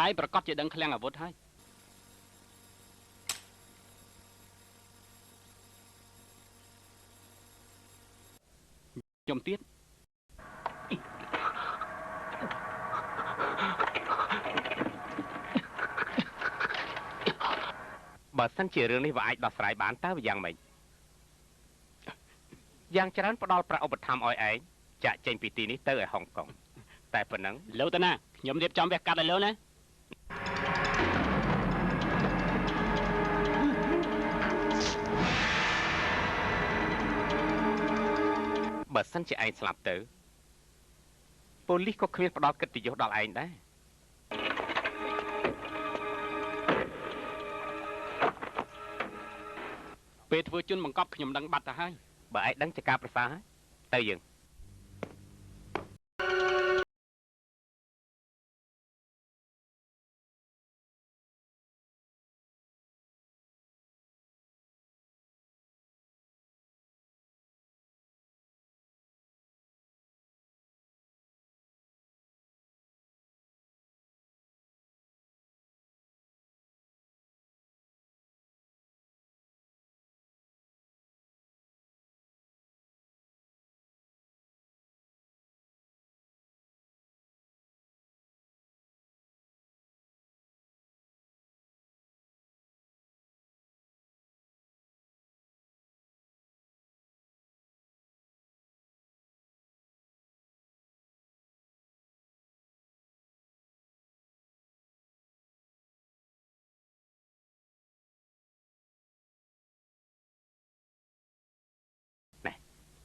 ឯងប្រកាសជាដឹងឃ្លាំងអាវុធហើយខ្ញុំទៀត បើសិនជារឿងនេះវាអាចដោះស្រាយបានតើវាយ៉ាងម៉េចយ៉ាងច្រើនផ្ដល់ប្រាក់ឧបត្ថម្ភឲ្យឯងចាក់ចេញពីទីនេះទៅឲ្យហុងកុងតែប៉ុណ្ណឹង លើទៅណាខ្ញុំរៀបចំវះកាត់ឲ្យលើណា បើសិនជាឯងស្លាប់ទៅប៉ូលីសក៏គ្មានផ្ដល់កិត្តិយសដល់ឯងដែរ ពេលធ្វើជនបង្កប់ខ្ញុំដឹងបាត់ទៅហើយ បើឯងដឹងជាការប្រសើរហើយទៅយើង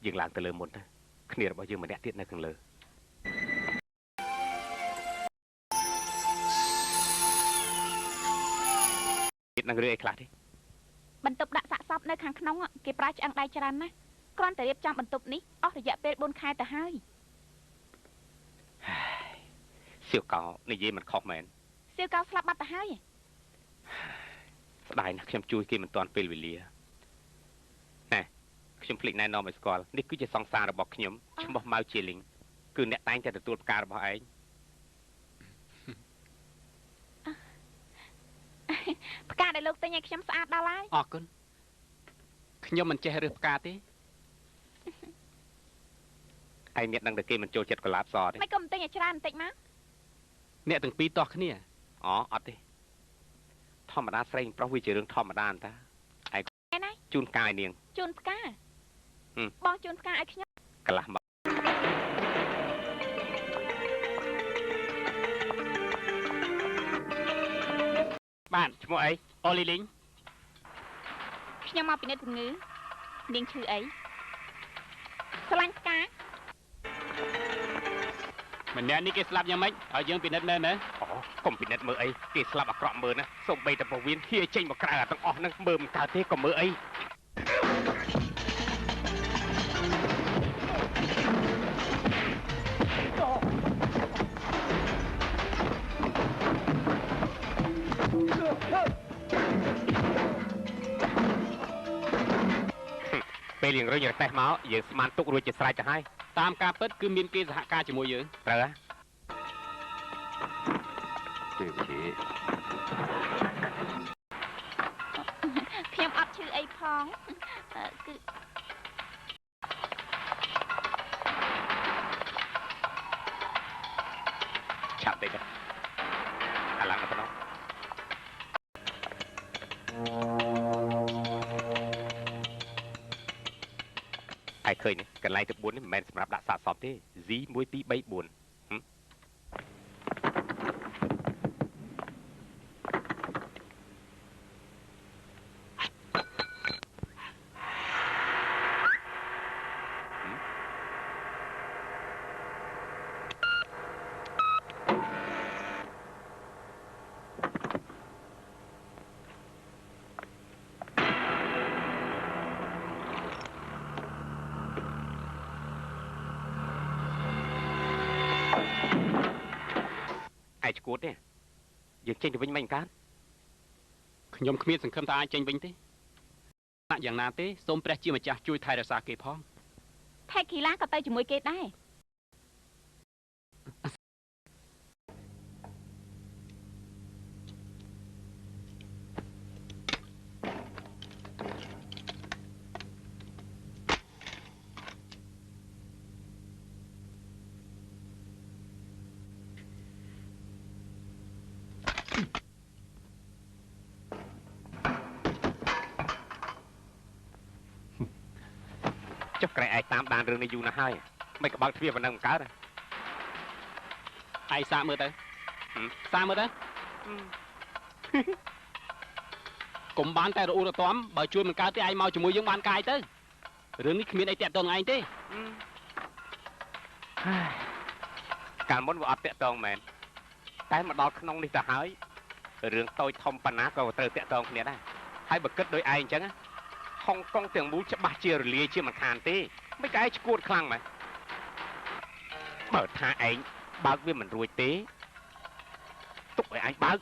យើងឡើងទៅលើមុនទៅគ្នារបស់យើងម្នាក់ទៀតនៅខាងលើទៀតនឹងរឿងអីខ្លះទេ បន្ទប់ដាក់សាកសពនៅខាងក្នុងគេប្រើឆ្អឹងដៃច្រើនណាស់គ្រាន់តែរៀបចំបន្ទប់នេះអស់រយៈពេល4ខែទៅហើយ សៀវកោនិយាយមិនខុសមែន សៀវកោស្លាប់បាត់ទៅហើយ ស្ដាយណាស់ខ្ញុំជួយគេមិនទាន់ពេលវេលាណែខ្ញុំភ្លេចណែនាំឲ្យស្គាល់នេះគឺជាសង្សាររបស់ខ្ញុំឈ្មោះម៉ៅជាលីងគឺអ្នកតែងតែទទួលផ្ការបស់ឯង ផ្កាដែលលោកទិញឲ្យខ្ញុំស្អាតដល់ហើយ អរគុណខ្ញុំមិនចេះរើសផ្កាទេ ឯងមានដឹងតែគេមិនចូលចិត្តកុលាបសទេ មិនក៏មិនទិញឲ្យច្រើនបន្តិចមក អ្នកទាំងពីរទាស់គ្នា អូអត់ទេធម្មតាស្រីនិងប្រុសវាជារឿងធម្មតាតាឯងជូនផ្កាឲ្យនាង ជូនផ្កាបងជូនផ្កាឲ្យខ្ញុំ កន្លះមក បាទឈ្មោះអីអូលីលីង ខ្ញុំមកពីនិតជំងឺនាងឈឺអី ស្រឡាញ់ផ្កា ម្នាក់នេះគេស្លាប់យ៉ាងម៉េចឲ្យយើងពិនិត្យមើលណា អូកុំពិនិត្យមើលអីគេស្លាប់អាក្រក់មើលណាសូម្បីតែពោះវៀនហៀចេញមកក្រៅអាទាំងអស់ហ្នឹងមើលមិនកើតទេក៏មើលអីពេលរៀងរុញរទេះមកយើងស្មានទុករួចជាស្រេចទៅហើយ តាមការពិតគឺមានគេសហការជាមួយយើង ត្រូវហ៎ ខ្ញុំអត់ឈឺអីផងគឺ ឆាប់តិចទៅអាឡើងទៅប៉ុណ្ណោះឯឃើញនេះកន្លែងទី4នេះមិនមែនសម្រាប់ដាក់សាកសពទេ Z 1 2 3 4 ឯឈួតទេយើងចេញទៅវិញមិនកើត ខ្ញុំគ្មានសង្ឃឹមថាអាចចេញវិញទេណាក់យ៉ាងណាទេសូមព្រះជាម្ចាស់ជួយថែរក្សាគេផង ថៃគីឡាក៏ទៅជាមួយគេដែរ ចុះក្រែឯងតាមដានរឿងនេះយូរណាស់ហើយមិនក្បោកទ្វារប៉ុណ្ណឹងមិនកើត ឯងសាកមើលទៅសាកមើលទៅកុំបានតែរអ៊ូរទាំបើជួយមិនកើតទេឯងមកជាមួយយើងបានកាយទៅរឿងនេះគ្មានអីតាក់ទងនឹងឯងទេ កាលមុនវាអត់តាក់ទងមែនតែមកដល់ក្នុងនេះទៅហើយរឿងតូចធំប៉ុណ្ណាក៏ត្រូវតាក់ទងគ្នាដែរហើយបើគិតដោយឯងអញ្ចឹងហុងកុងទាំងមូលច្បាស់ជារលាយជាមិនខានទេមិនក៏ឯងឈួតខ្លាំងមែនបើថាឯងបើកវាមិនរួចទេទុកឲ្យឯងបើក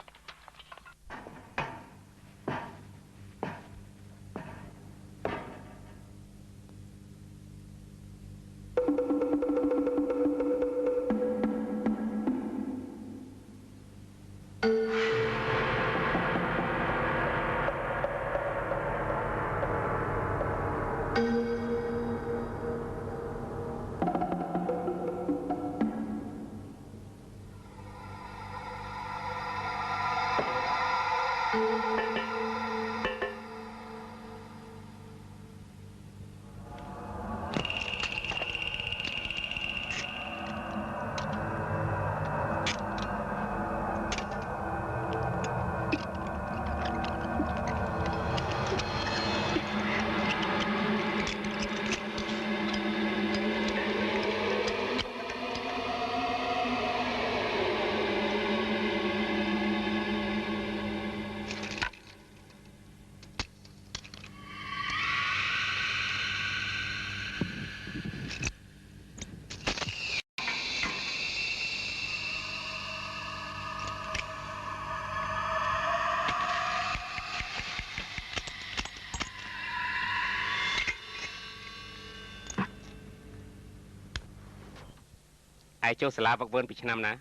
ឯងចូលសាលាវឹកវើនពីឆ្នាំណា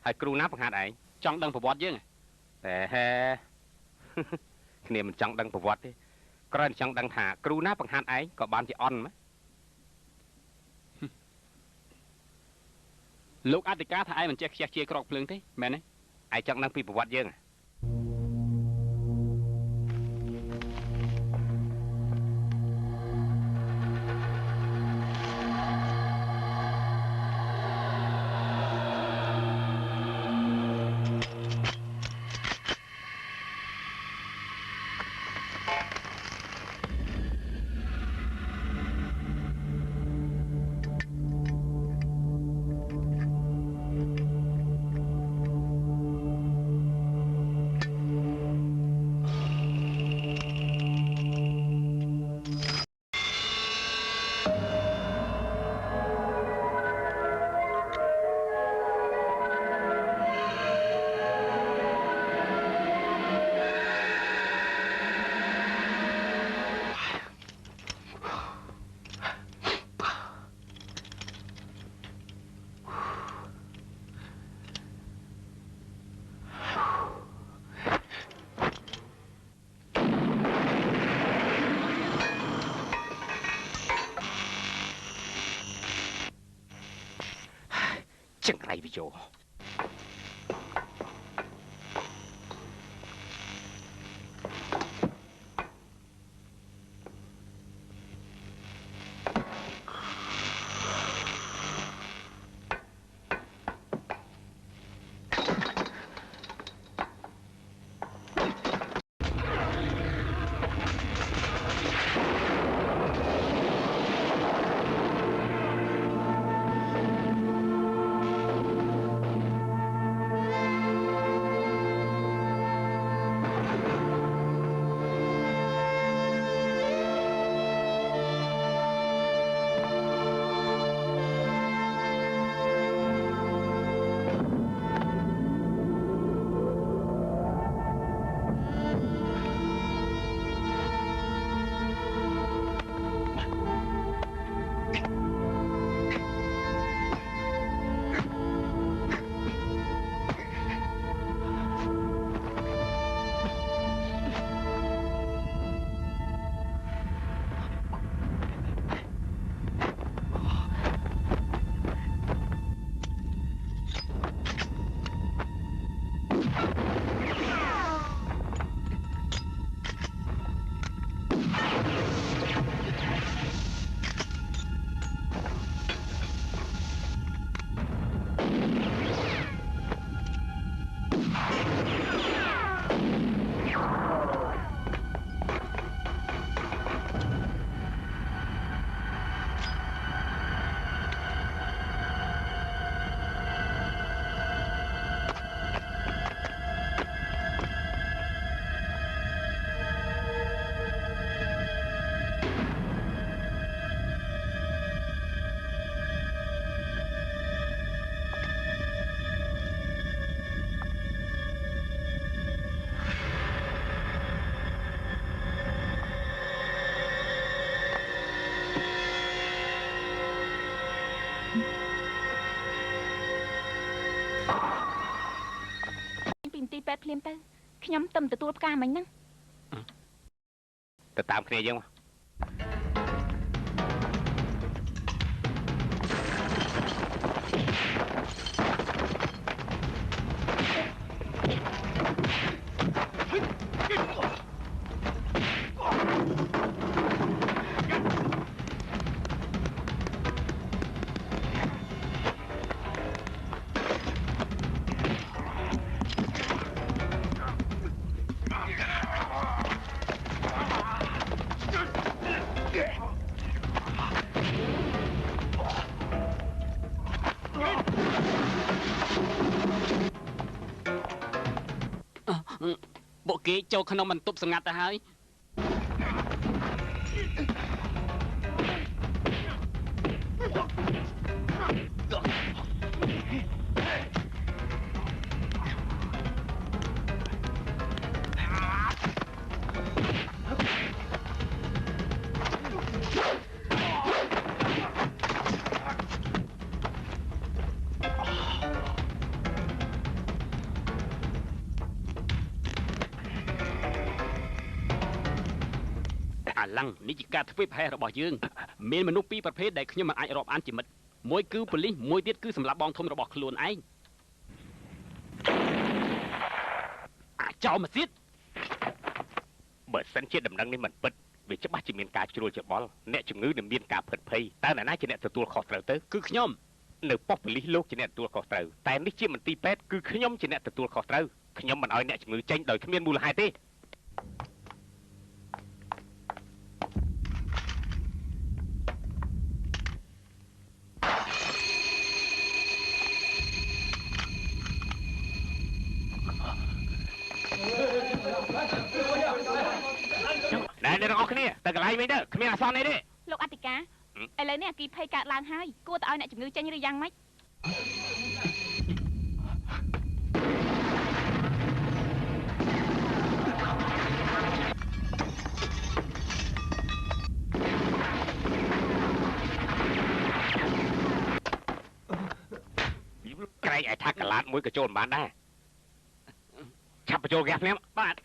ហើយគ្រូណាបង្ហាត់ឯង ចង់ដឹងប្រវត្តិយើង តែហេ គ្នាមិនចង់ដឹងប្រវត្តិទេគ្រាន់តែចង់ដឹងថាគ្រូណាបង្ហាត់ឯងក៏បានជាអន់ម៉េច លោកអធិការថាឯងមិនចេះខ្ជះខ្ជាយក្រកភ្លើងទេមែនទេ ឯងចង់ដឹងពីប្រវត្តិយើង ចូលពីមន្ទីរពេទ្យភ្លាមទៅខ្ញុំទៅទទួលផ្កាមិញហ្នឹង ទៅតាមគ្នាយើងមក ពួកគេចូលក្នុងបន្ទប់សម្ងាត់ទៅហើយ អាឡੰងនេះជាការធ្វើប្រហែសរបស់យើងមានមនុស្សពីរប្រភេទដែលខ្ញុំមិនអាចរាប់អានជាមិត្តមួយគឺប៉ូលីសមួយទៀតគឺសម្រាប់បងធំរបស់ខ្លួនឯងអាចោលមកទៀតបើសិនជាដំណឹងនេះមិនពិតវាច្បាស់ជាមានការជ្រួលច្បល់អ្នកជំងឺនឹងមានការផិតភ័យតើអ្នកណាជាអ្នកទទួលខុសត្រូវទៅគឺខ្ញុំនៅប៉ុស្តិ៍ប៉ូលីសលោកជាអ្នកទទួលខុសត្រូវតែនេះជាមន្ទីរពេទ្យគឺខ្ញុំជាអ្នកទទួលខុសត្រូវខ្ញុំមិនអោយអ្នកជំងឺចេញដោយគ្មានមូលហេតុទេ ណែអ្នកទាំងអស់គ្នាទៅកន្លែងវិញទៅគ្មានអាសន្នអីទេ លោកអធិការឥឡូវនេះអគីភ័យកើតឡើងហើយគួរតែឲ្យអ្នកជំងឺចេញឬយ៉ាងម៉េច ក្រែងឲ្យថាកឡាតមួយក៏ចូលមិនបានដែរឆាប់បញ្ចូលហ្គាសភ្លាមបាទ អ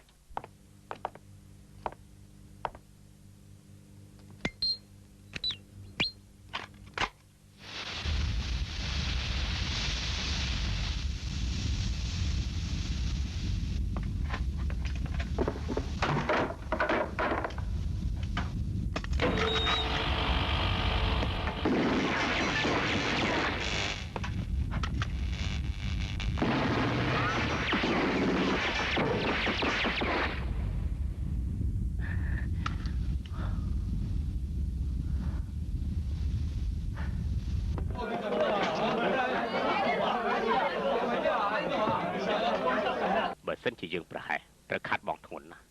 សិនជាយើងប្រហែសត្រូវខាត់បងធ្ងន់ណាស់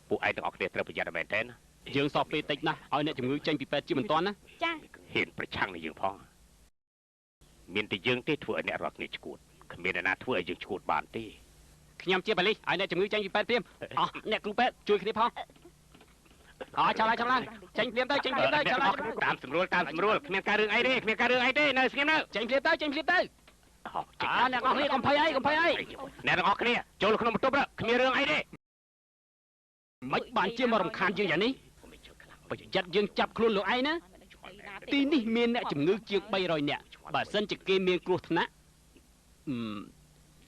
ពួកឯងទាំងអស់គ្នាត្រូវប្រយ័ត្នមែនទេណា យើងសោះពេលតិចណាស់ឲ្យអ្នកជំងឺចេញពីពេទ្យជាមិនទាន់ណា ចា ហ៊ានប្រឆាំងនឹងយើងផងមានតែយើងទេធ្វើឲ្យអ្នករាល់គ្នាឈួតគ្មានអ្នកណាធ្វើឲ្យយើងឈួតបានទេ ខ្ញុំជាប៉ូលីសឲ្យអ្នកជំងឺចេញពីពេទ្យព្រាមអស់អ្នកគ្រូពេទ្យជួយគ្នាផងអើចាំឡើងចេញព្រាមទៅចាំឡើង តាមស្រួលគ្មានការរឿងអីទេនៅស្ងៀមនៅ ចេញព្រាមទៅអ្នកនរគ្នាកុំភ័យអី អ្នកទាំងអស់គ្នាចូលក្នុងបន្ទប់គ្មានរឿងអីទេ មិនបានជាមករំខានយើងយ៉ាងនេះប្រយ័ត្នយើងចាប់ខ្លួនលោកឯងណាទីនេះមានអ្នកជំងឺជាង300នាក់បើសិនជាគេមានគ្រោះថ្នាក់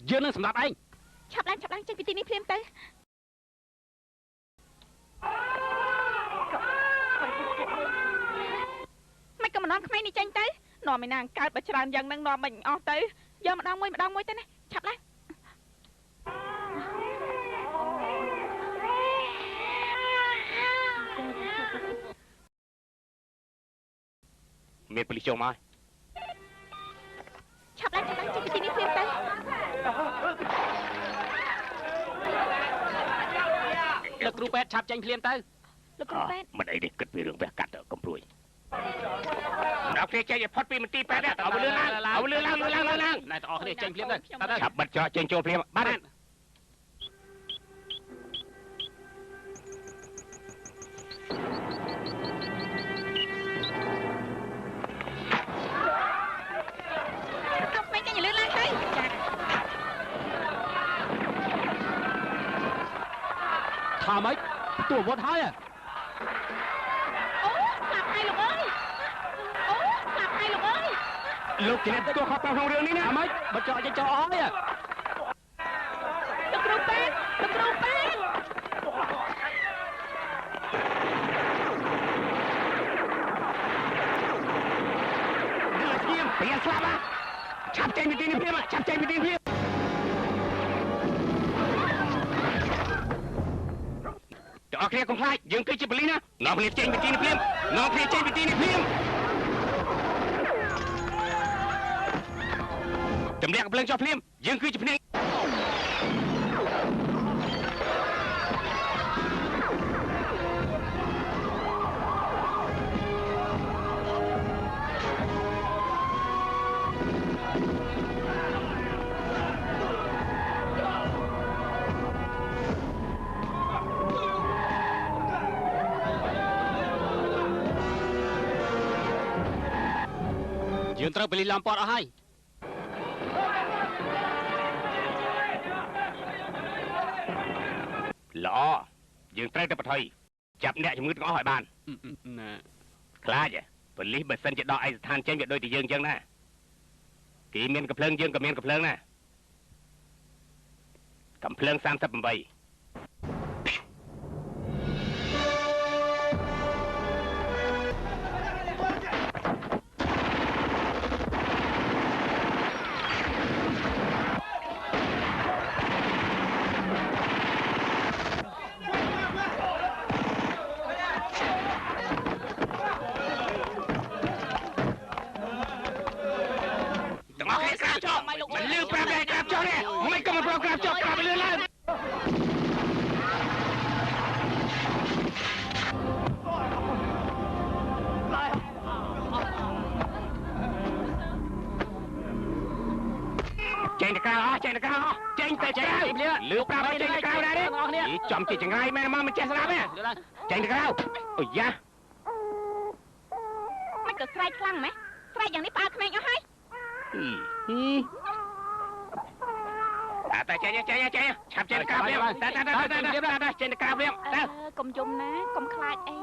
យើងនឹងសម្រាប់ឯង ឆាប់ឡើងចេញពីទីនេះភ្លាមទៅមិនក៏មិននាំក្មេងនេះចេញទៅនាំឯណាកើតបើច្រើនយ៉ាងហ្នឹងនាំមិនអស់ទៅយកម្ដងមួយទៅណាឆាប់ឡើង មានប៉ូលីសចូលមក ឆាប់ឡើងចេញពីទីនេះភ្លាមទៅ លោកគ្រូពេទ្យឆាប់ចេញភ្លាមទៅ លោកគ្រូពេទ្យ មិនអីទេគិតពីរឿងវះកាត់កំព្រួយដល់គេចេញឲ្យផុតពីមន្ទីរពេទ្យឲ្យលឿនឡើង អ្នកទាំងអស់គ្នាចេញភ្លាមទៅ ឆាប់បិទច្រកចេញចូលភ្លាមបាទ เอาក្មេងចេញឲ្យលឿនឡើងទៅ ថាម៉េចទួវត្តហើយ អូស្លាប់ហើយលោកអើយលោកជាអ្នកទទួលខុសត្រូវក្នុងរឿងនេះណា ថាម៉េចបើចោលចេញចោលអស់ហើយ លោកគ្រូពេទ្យ ព្រាស្លាប់ឆាប់ចេញពីទីនេះព្រាមឆាប់ចេញពីទីនេះទាំងអស់គ្នាកុំខ្លាចយើងគឺជាប៉ូលីសណានាំគ្នាចេញពីទីនេះព្រាមចម្លាក់កំភ្លើងចុះភ្លាមយើងគឺជាភ្នែក យើងត្រូវប៉ូលីសឡំពាត់អស់ហើយ ល្អយើងត្រូវតែបថុយចាប់អ្នកជំងឺទាំងអស់ឲ្យបាន ណា ខ្លាចប៉ូលីសបើសិនជាដកឯកស្ថានចេញវាដូចតែយើងអញ្ចឹងណាគេមានកំភ្លើងយើងក៏មានកំភ្លើងណាកំភ្លើង38 มันลืมปราบได้กราบจอเนี่ยไม่ก็มาปราบกราบจอกราบไปเรื่อยแล้วเจนตะกร้าเจนแต่กร้าลืมปราบไปเจนตะกร้าได้ดิจอมจิตจังไรแม่มามันเจสลาเนี่ยเจนตะกร้าโอ้ยยะ មិនក៏ស្រែកខ្លាំងម៉េះស្រែកយ៉ាងនេះផ្អើលក្មេងអស់ហើយ តែចេញឆាប់ចេញកាប់វាតែចេញកាប់វាទៅ កុំយំណាកុំខ្លាចអី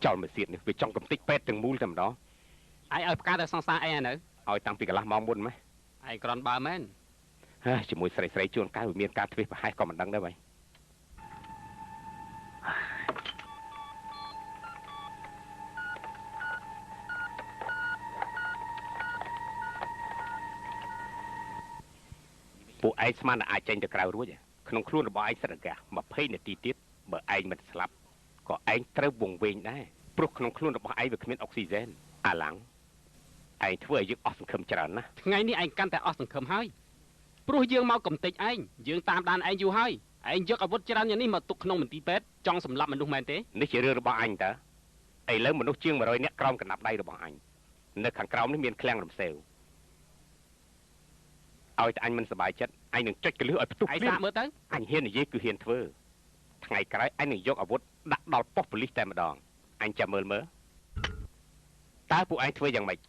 ចោលមួយទៀតនេះវាចង់កំតិចពេទ្យទាំងមូលតែម្ដង ឯងឲ្យផ្កាទៅសង្សារអីនៅ ឲ្យតាំងពីកន្លះម៉ោងមុនម៉េះ ឯងក្រន់បើមែន ជាមួយស្រីជួនកៅមានការធ្វេសប្រហែសក៏មិនដឹងដែរបង ពួកឯងស្មានតែអាចចេញទៅក្រៅរួចក្នុងខ្លួនរបស់ឯងសិតអាកាស20នាទីទៀតបើឯងមិនស្លាប់ក៏ឯងត្រូវវង្វេងដែរព្រោះក្នុងខ្លួនរបស់ឯងវាគ្មានអុកស៊ីហ្សែនអាឡាំងឯងធ្វើឲ្យយើងអស់សង្ឃឹមច្រើនណាស់ថ្ងៃនេះឯងកាន់តែអស់សង្ឃឹមហើយព្រោះយើងមកកំទេចឯងយើងតាមដានឯងយូរហើយឯងយកអាវុធច្រើនយ៉ាងនេះមកទុកក្នុងមន្ទីរពេទ្យចង់សម្លាប់មនុស្សមែនទេនេះជារឿងរបស់អញតើឥឡូវមនុស្សជាង100នាក់ក្រោមកណ្ដាប់ដៃរបស់អញនៅខាងក្រោមនេះមានឃ្លាំងរំសេវឲ្យតែអញមិនសប្បាយចិត្តអញនឹងចុចកលឹះឲ្យផ្ទុះឯងសាកមើលទៅអញហ៊ាននិយាយគឺហ៊ានធ្វើថ្ងៃក្រោយអញនឹងយកអាវុធដាក់ដល់ប៉ុស្តិ៍ប៉ូលីសតែម្ដងអញចាំមើលតើពួកឯងធ្វើយ៉ាងម៉េច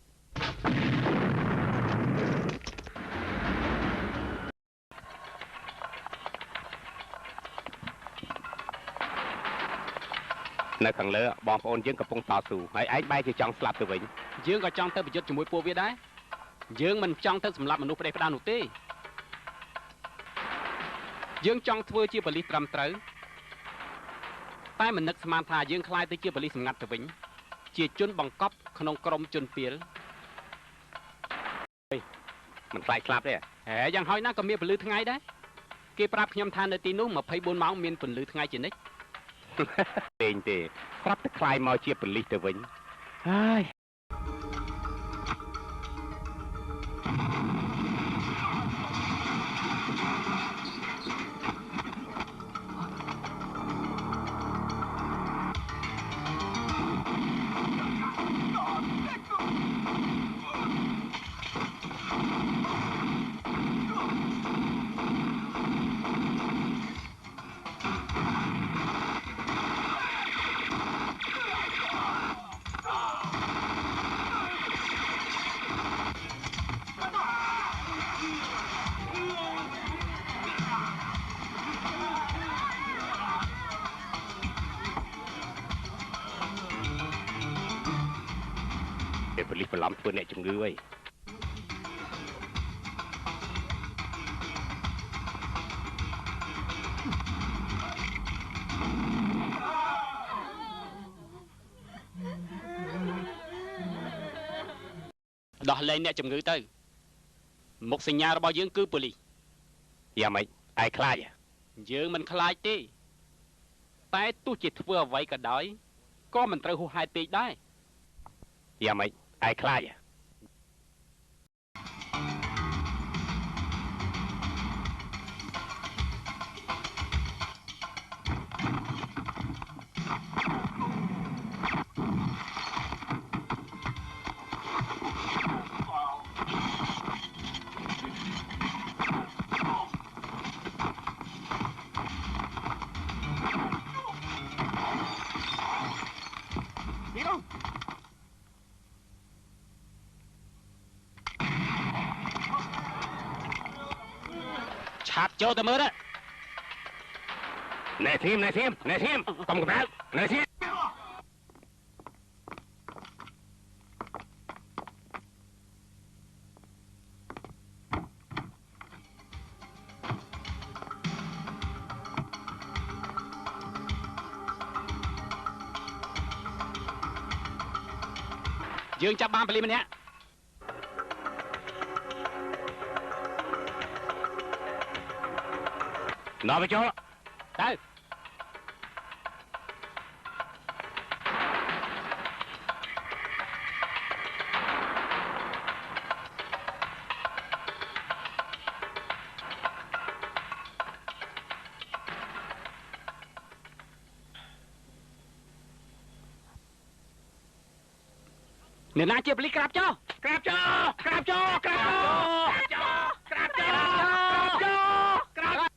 នៅខាងលើបងប្អូនយើងកំពុងតស៊ូហើយឯងបែរជាចង់ស្លាប់ទៅវិញយើងក៏ចង់ទៅប្រយុទ្ធជាមួយពួកវាដែរយើងមិនចង់ទៅសម្លាប់មនុស្សផ្ដេសផ្ដាសនោះទេយើងចង់ធ្វើជាប៉ូលីសត្រឹមត្រូវតែមិននឹកស្មានថាយើងខ្លាយទៅជាប៉ូលីសសម្ងាត់ទៅវិញជាជនបង្កប់ក្នុងក្រុមជនពាលមិនខ្លាចស្លាប់ទេហេយ៉ាងហោចណាស់ក៏មានពន្លឺថ្ងៃដែរគេប្រាប់ខ្ញុំថានៅទីនោះ24ម៉ោងមានពន្លឺថ្ងៃជានិច្ចទេទេប្រាប់តែខ្លាយមកជាប៉ូលីសទៅវិញហើយប៉ូលីសបន្លំធ្វើអ្នកជំងឺហើយដោះលែងអ្នកជំងឺទៅមុខសញ្ញារបស់យើងគឺប៉ូលីសយ៉ាងម៉េចឯងខ្លាចយើងមិនខ្លាចទេតែទោះជាធ្វើអ្វីក៏ដោយក៏មិនត្រូវហួសហេតុពេកដែរយ៉ាងម៉េចឯងខ្លាចឆាប់ចូលទៅមើលណែធៀមកុំកម្ដៅណែធៀមយើងចាប់បានប៉ូលីសម្នាក់នាំមកចូលទៅអ្នកណាជាប៉ូលីសក្រាបចុះក្រាបចុះក្រាបចុះក្រាបចុះក្រាបចុះក្រាប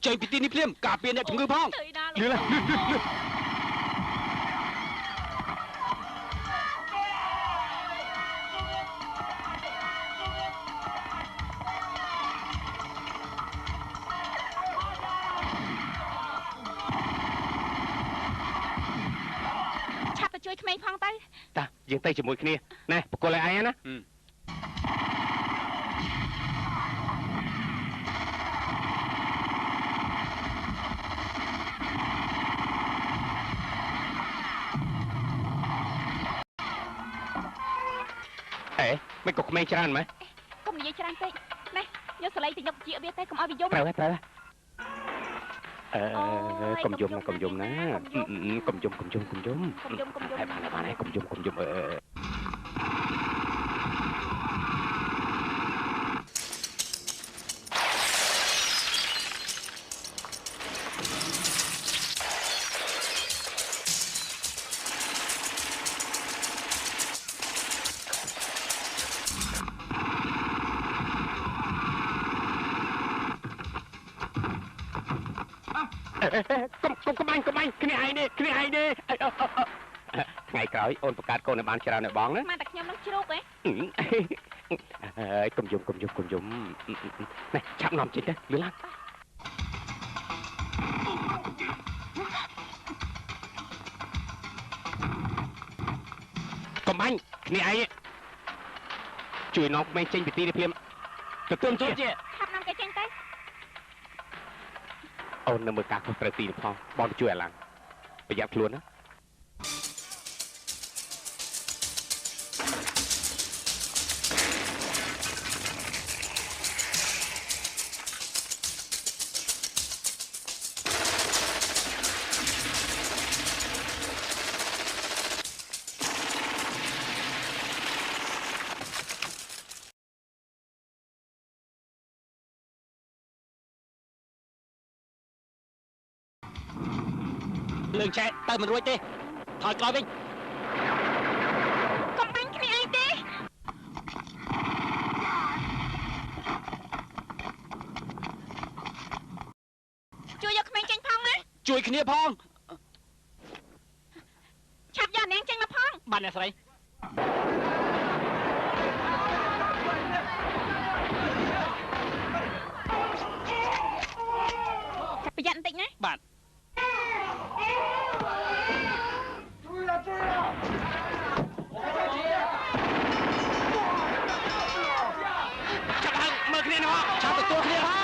ចេញពីទីនេះភ្លាមការពារអ្នកជំងឺផងលឿន ក្មេងផងទៅ តាយើងទៅជាមួយគ្នាណែបកគលឲ្យឯងណា អេមិនក៏ក្មេងច្រើនម៉េច កុំនិយាយច្រើនពេកណែយកសលេងទៅយកជាវាទៅកុំឲ្យវាយំ ត្រូវហើយកុំយំណា កុំយំ កុំយំកុំយំ កុំយំ ហើយកុំយំកុំបាញ់គ្នាឯងនេះថ្ងៃក្រោយអូនបង្កើតកូនឲ្យបានច្រើនឲ្យបងណា មកតែខ្ញុំនឹងជ្រូកហ៎ ហើយកុំយំណែឆាប់នាំចេញទៅលឿនឡើងកុំបាញ់គ្នាឯងជួយនាំក្មេងចេញពីទីនេះភ្លាមទទួលជា ថាប់នាំគេចេញទៅ អូននៅមើលការខុសត្រូវទីនេះផងបងជួយអាឡើងប្រយ័ត្នខ្លួនណា លើងចែកទៅមិនរួចទេថយក្រោយវិញ កុំបាញ់គ្នាឯងទេជួយយកក្មេងចេញផងណា ជួយគ្នាផង ឆាប់យកនាងចេញមកផង បានអ្នកស្រី ប្រយ័ត្នបន្តិចណា បាទ ចាប់ឡើងមើលគ្នានេះមកចាប់ទទួលគ្នាផង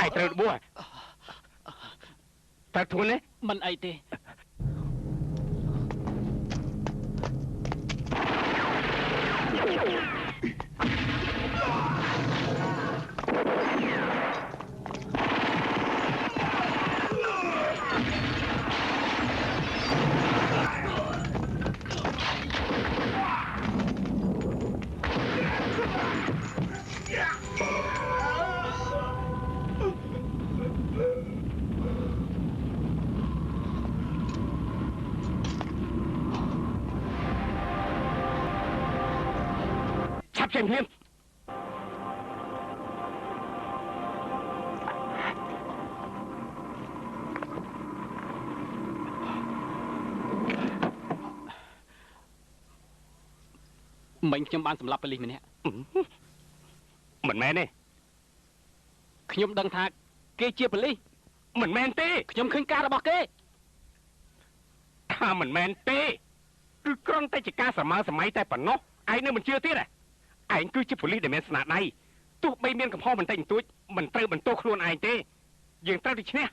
ឯត្រូវរបួសតែធួនទេ មិនអីទេ ឆាប់ចេញភ្លាម មិញខ្ញុំបានសម្លាប់ប៉ូលីសម្នាក់ មិនមែនទេ ខ្ញុំដឹងថាគេជាប៉ូលីស មិនមែនទេ ខ្ញុំឃើញការរបស់គេ ថាមិនមែនទេគឺគ្រាន់តែជាការសម័យតែប៉ុណ្ណោះឯងនៅមិនជឿទៀតឯងគឺជាប៉ូលីសដែលមានស្នាដៃទោះបីមានកំហុសបន្តិចបន្តួចមិនត្រូវបន្ទោសខ្លួនឯងទេយើងត្រូវតែឈ្នះ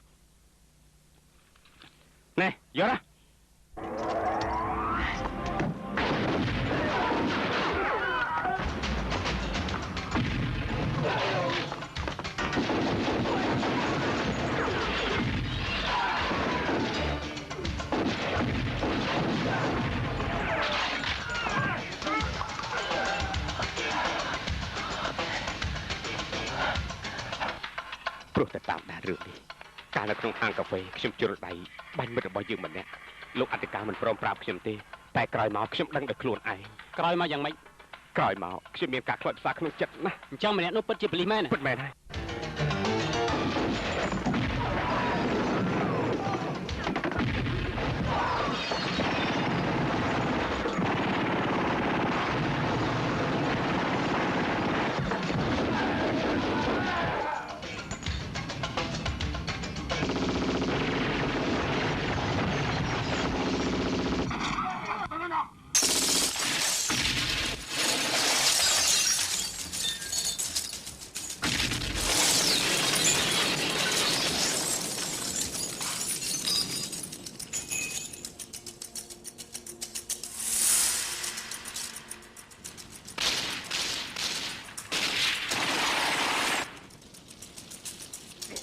ណែយកណា ព្រោះតែតាមដានរឿងនេះកាលនៅក្នុងហាងកាហ្វេខ្ញុំជ្រុលដៃបាញ់មិត្តរបស់យើងម្នាក់លោកអធិការមិនព្រមប្រាប់ខ្ញុំទេតែក្រោយមកខ្ញុំដឹងដោយខ្លួនឯង ក្រោយមកយ៉ាងម៉េច ក្រោយមកខ្ញុំមានការខ្លាចផ្សាក្នុងចិត្តណាស់ អញ្ចឹងម្នាក់នោះពិតជាប៉ូលីសមែន ពិតមែនហើយ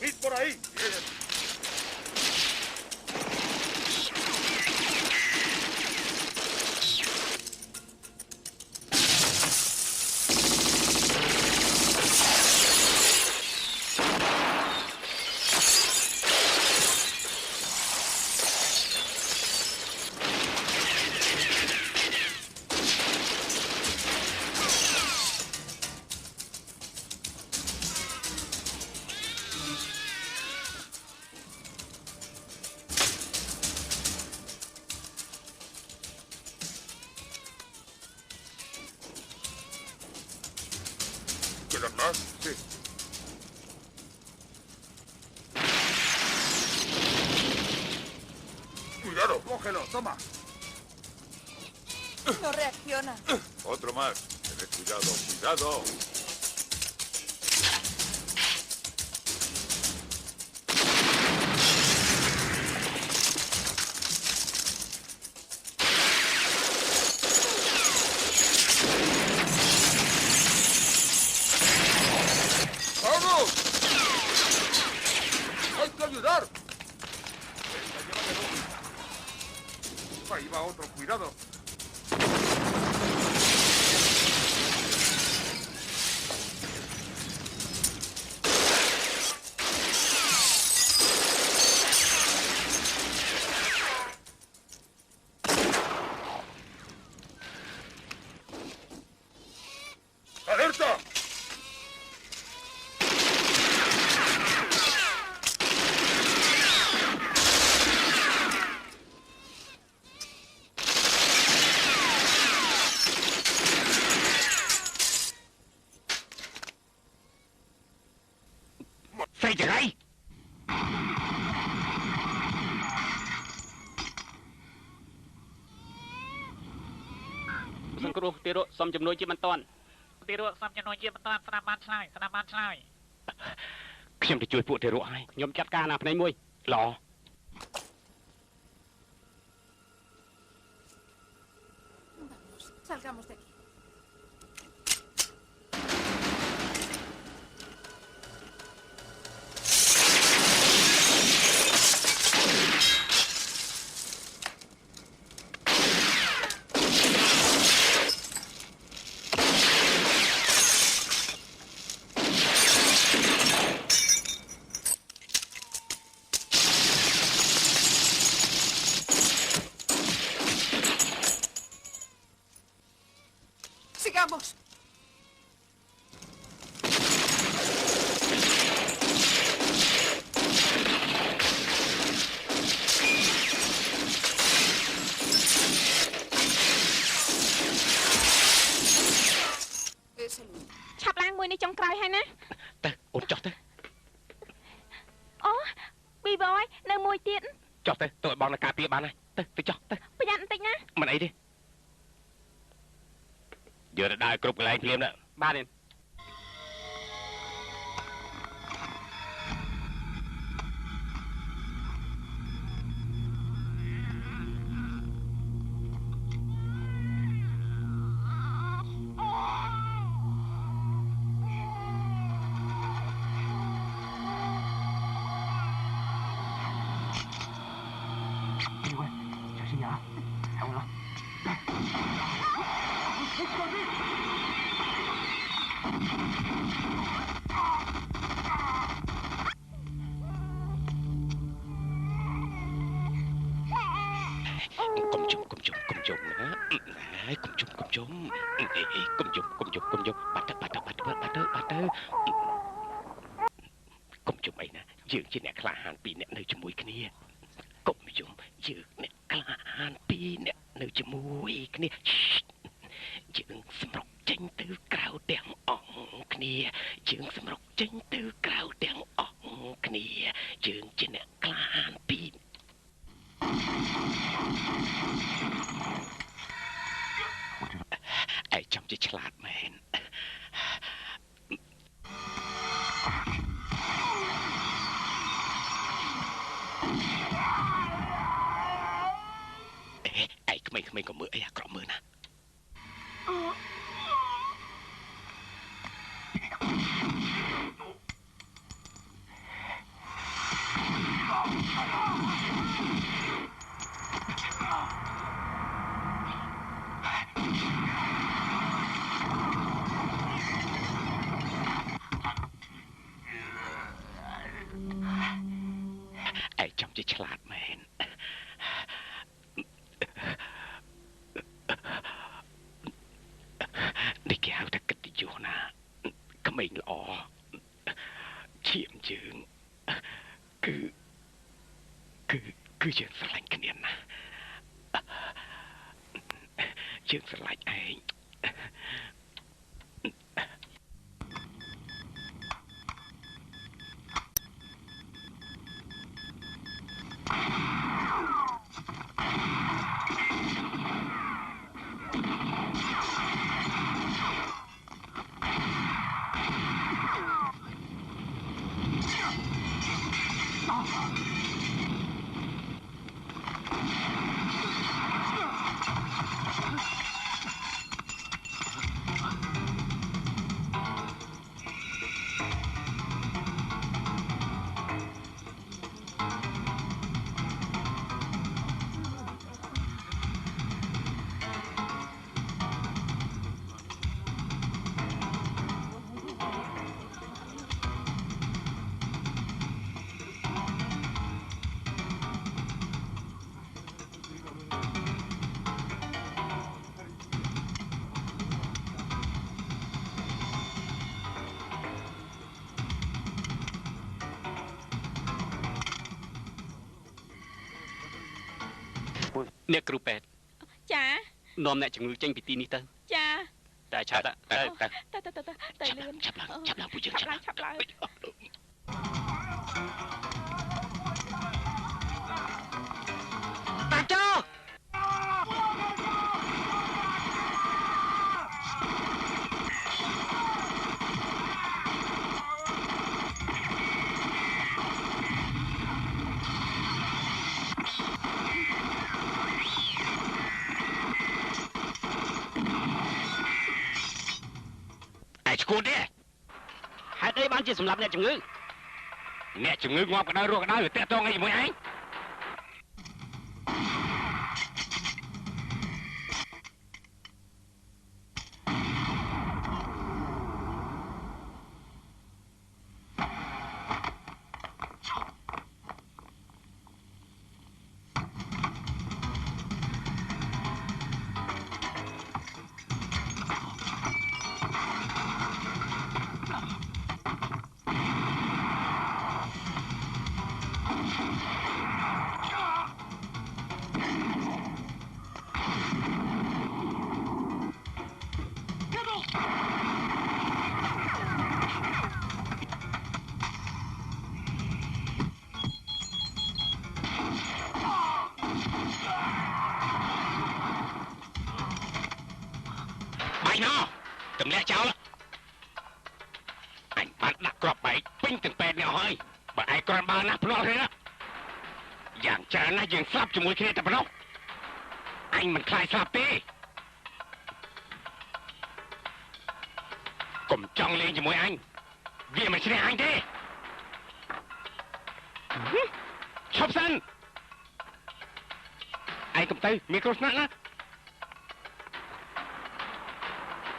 ¡Id por ahí! ¿Quedan más? Sí. Cuidado, cógelo, toma. No reacciona. Otro más. Tened cuidado, cuidado. ¡Vamos! ¡Hay que ayudar! Venga, llévatelo. Ahí va otro, cuidado. ¡Alerta! Say chừng ấy សង្គ្រោះទារកសុំជំនួយជាបន្ទាន់ ទីរកសំចំនួនជាបន្តស្ដាប់បានឆ្លើយស្ដាប់បានឆ្លើយ ខ្ញុំទៅជួយពួកទារកហើយ ខ្ញុំចាត់ការណាភ្នែកមួយ ល្អ Salgamos de aquí. Sigamos. Es el único. ឆាប់ឡើងមួយនេះចុងក្រោយហើយណា ទៅអូនចុះទៅ អូប៊ីបយនៅមួយទៀត ចុះទៅទៅឲ្យបងនៅការពារបានហើយទៅចុះទៅ ប្រយ័ត្នបន្តិចណា មិនអីទេយកទៅដើរគ្រប់កន្លែងភ្លាមណា បាទទេ ស ជុំណាណែកុំជុំបាត់ទៅកុំជុំអីណាយើងជាអ្នកក្លាហានពីរអ្នកនៅជាមួយគ្នាកុំជុំយើងអ្នកក្លាហានពីរអ្នកនៅជាមួយគ្នាយើងសម្រុកចេញទៅក្រៅទាំងអង្គគ្នាយើងសម្រុកចេញទៅក្រៅទាំងអង្គគ្នាយើងជាអ្នកក្លាហានពីរឯចាំជាឆ្លាតមែនឯក្មេងៗក៏មើលអីអាក្រក់មើលណាឯចាំជាឆ្លាតមែននេះគេហៅថាកិត្តិយសណាក្មេងល្អឈាមយើងគឺយើងស្រឡាញ់គ្នាណាយើងស្រឡាញ់ឯងអ្នកគ្រូពេទ្យ ចា នាំអ្នកជំងឺចេញពីទីនេះទៅ ចា តែឆាប់ទៅ ទៅលឿន ឆាប់ឡើងពួកយើងឆាប់ឡើង ឆាប់ឡើង តាចោឈួតទេហេតុអីបានជាសម្លាប់អ្នកជំងឺងាប់ក្តៅរស់ក្តៅតាក់ទងអីជាមួយឯងបាយណោទម្លាក់ចោលអញបានដាក់គ្រាប់បែកពេញទាំងពេទ្យនេះអស់ហើយបើឯងគ្រាន់បើណាស់ភ្នាល់ទេណាយ៉ាងច្រើនណាស់យើងស្លាប់ជាមួយគ្នាតែប៉ុណ្ណោះអញមិនខ្លាចស្លាប់ទេកុំចង់លេងជាមួយអញវាមិនឈ្នះអញទេឈប់សិនឯងកុំទៅមានគ្រោះថ្នាក់ណា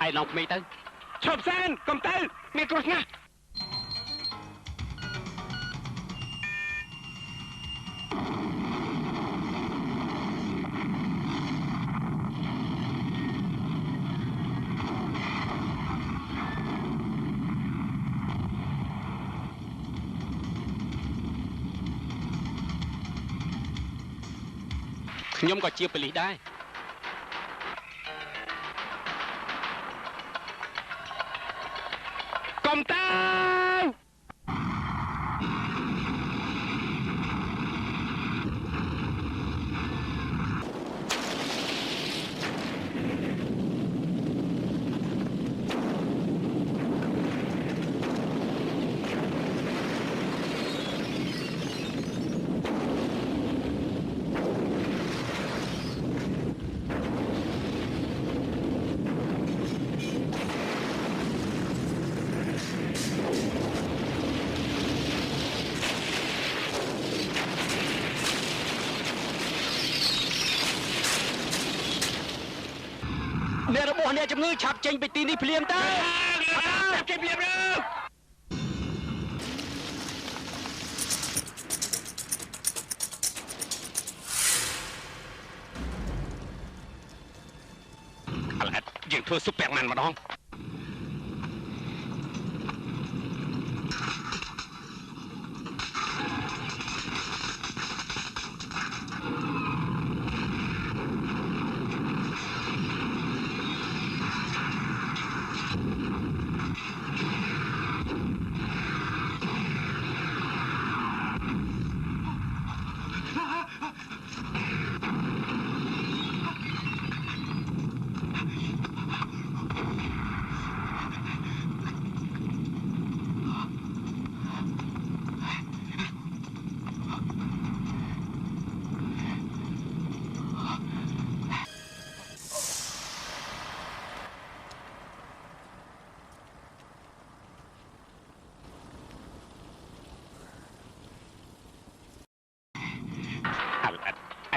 ឯងឡងក្មេងទៅឈប់សិនកុំទៅមានគ្រោះថ្នាក់ ខ្ញុំក៏ជាប៉ូលីសដែរកុំតាវ អ្នករបស់អ្នកជំងឺឆាប់ចេញពីទីនេះភ្លាមទៅឆាប់ចេញភ្លាមទៅឥឡូវយើងធ្វើស៊ុបប៉ែកម៉ាន់ម្ដង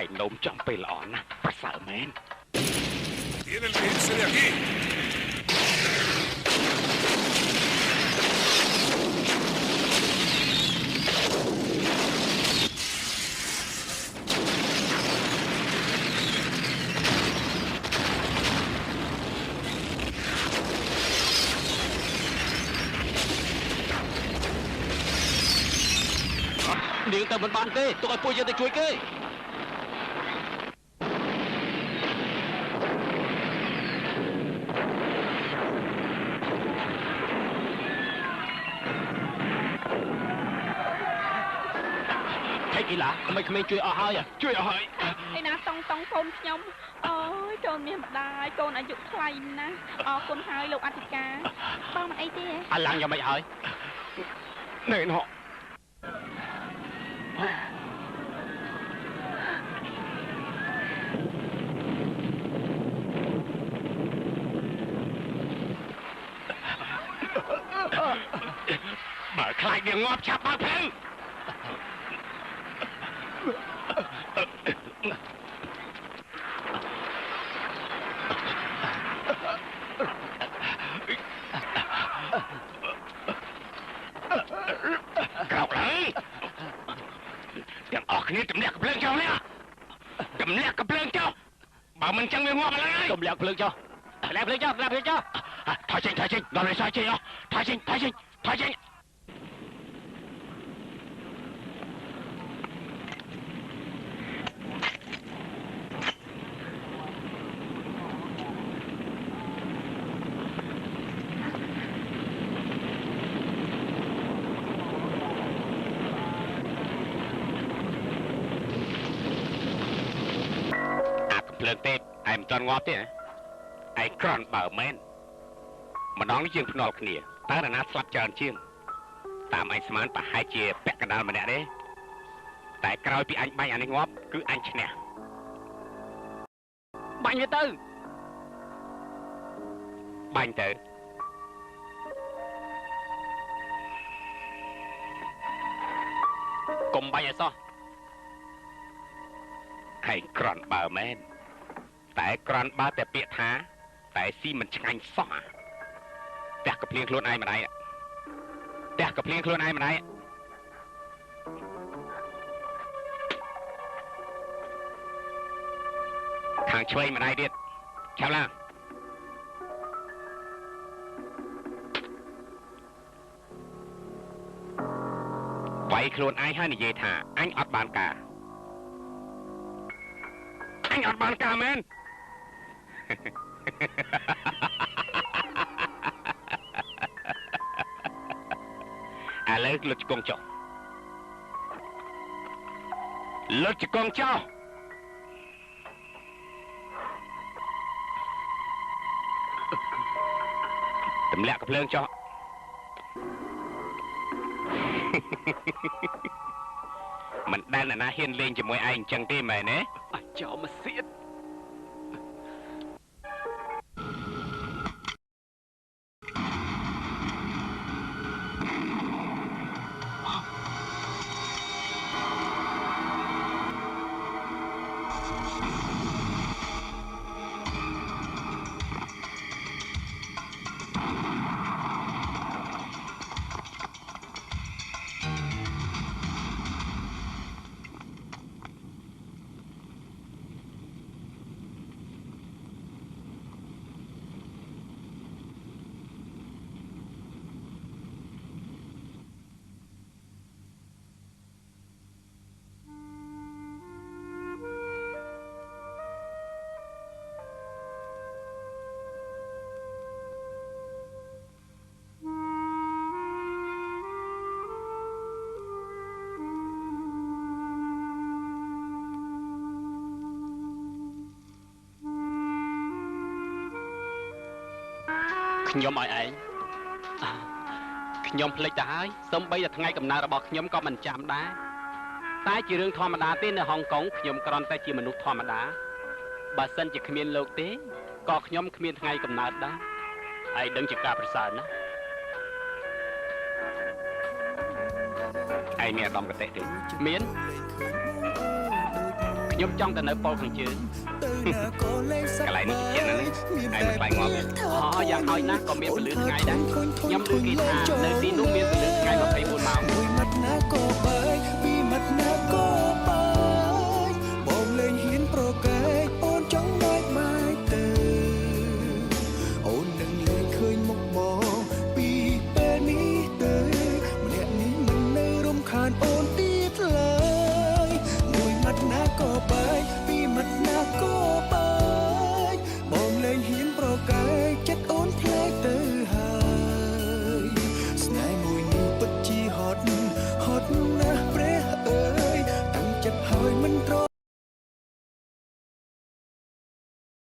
ឯងនោមចំពេលល្អណាស់ប្រសើរមែន Tienen que irse de aquí. នាងទៅមិនបានទេទុកឲ្យពួកយើងទៅជួយគេគីឡាក្មេងៗជួយអស់ហើយជួយអស់ហើយឯណាតង់កូនខ្ញុំអូយកូនមានម្ដាយកូនអាយុថ្លៃណាស់អរគុណហើយលោកអធិការបងមិនអីទេអាឡើងយ៉ាងម៉េចហើយណែណោះបើខ្លាចវាងាប់ឆាប់បើកផ្លូវក្រោកឡើងទាំងអស់គ្នាទម្លាក់កំភ្លើងចុះនេះទម្លាក់កំភ្លើងចុះបើមិនចឹងវាងាប់ហើយទម្លាក់ភ្លើងចុះទម្លាក់ភ្លើងចុះទម្លាក់ភ្លើងចុះថយចេញដល់នេះសោះចេញអស់ថយចេញអាភ្លើងទេឯងមិនទាន់ងាប់ទេឯងក្រន់បើមែនម្ដងនេះយើងភ្នាល់គ្នាតើនរណាស្លាប់ច្រើនជាងតាមអញស្មានប្រហែលជាពាក់កណ្ដាលម្នាក់ទេតែក្រោយពីអញបាញ់អានេះងាប់គឺអញឈ្នះបាញ់វាទៅបាញ់ទៅកុំបាញ់ឲ្យសោះឯងក្រន់បើមែនតែក្រន់បើតែពាក្យថាតែស៊ីមិនឆ្ងាញ់សោះផ្ទះកភ្លៀងខ្លួនឯងម្ដាយផ្ទះកភ្លៀងខ្លួនឯងម្ដាយខាងឆ្វេងម្ដាយទៀតចាំឡើងវាយខ្លួនឯងហើយនិយាយថាអញអត់បានការ អញអត់បានការមែន ឥឡូវលុតជង្គង់ចុះលុតជង្គង់ចុះទម្លាក់កំភ្លើងចុះ មិនដែលអ្នកណាហ៊ានលេងជាមួយឯងអញ្ចឹងទេមែនទេអាចោមកសៀត ខ្ញុំឲ្យឯងខ្ញុំភ្លេចទៅហើយសូម្បីតែថ្ងៃកំណើតរបស់ខ្ញុំក៏មិនចាំដែរតែជារឿងធម្មតាទេនៅហុងកុងខ្ញុំគ្រាន់តែជាមនុស្សធម្មតាបើសិនជាគ្មានលោកទេក៏ខ្ញុំគ្មានថ្ងៃកំណើតដែរឯងដឹងជាការប្រសើរណាស់ឯងមានអារម្មណ៍កតេទេមាន ខ្ញុំចង់ទៅនៅប៉ុលខាងជើងកន្លែងនេះជាណាស់ឯងមិនខ្លាចងាប់អូយ៉ាងហោចណាស់ក៏មានពលឺថ្ងៃដែរខ្ញុំគួរគេថានៅទីនោះមានពលឺថ្ងៃ24ម៉ោង មួយមាត់ណាក៏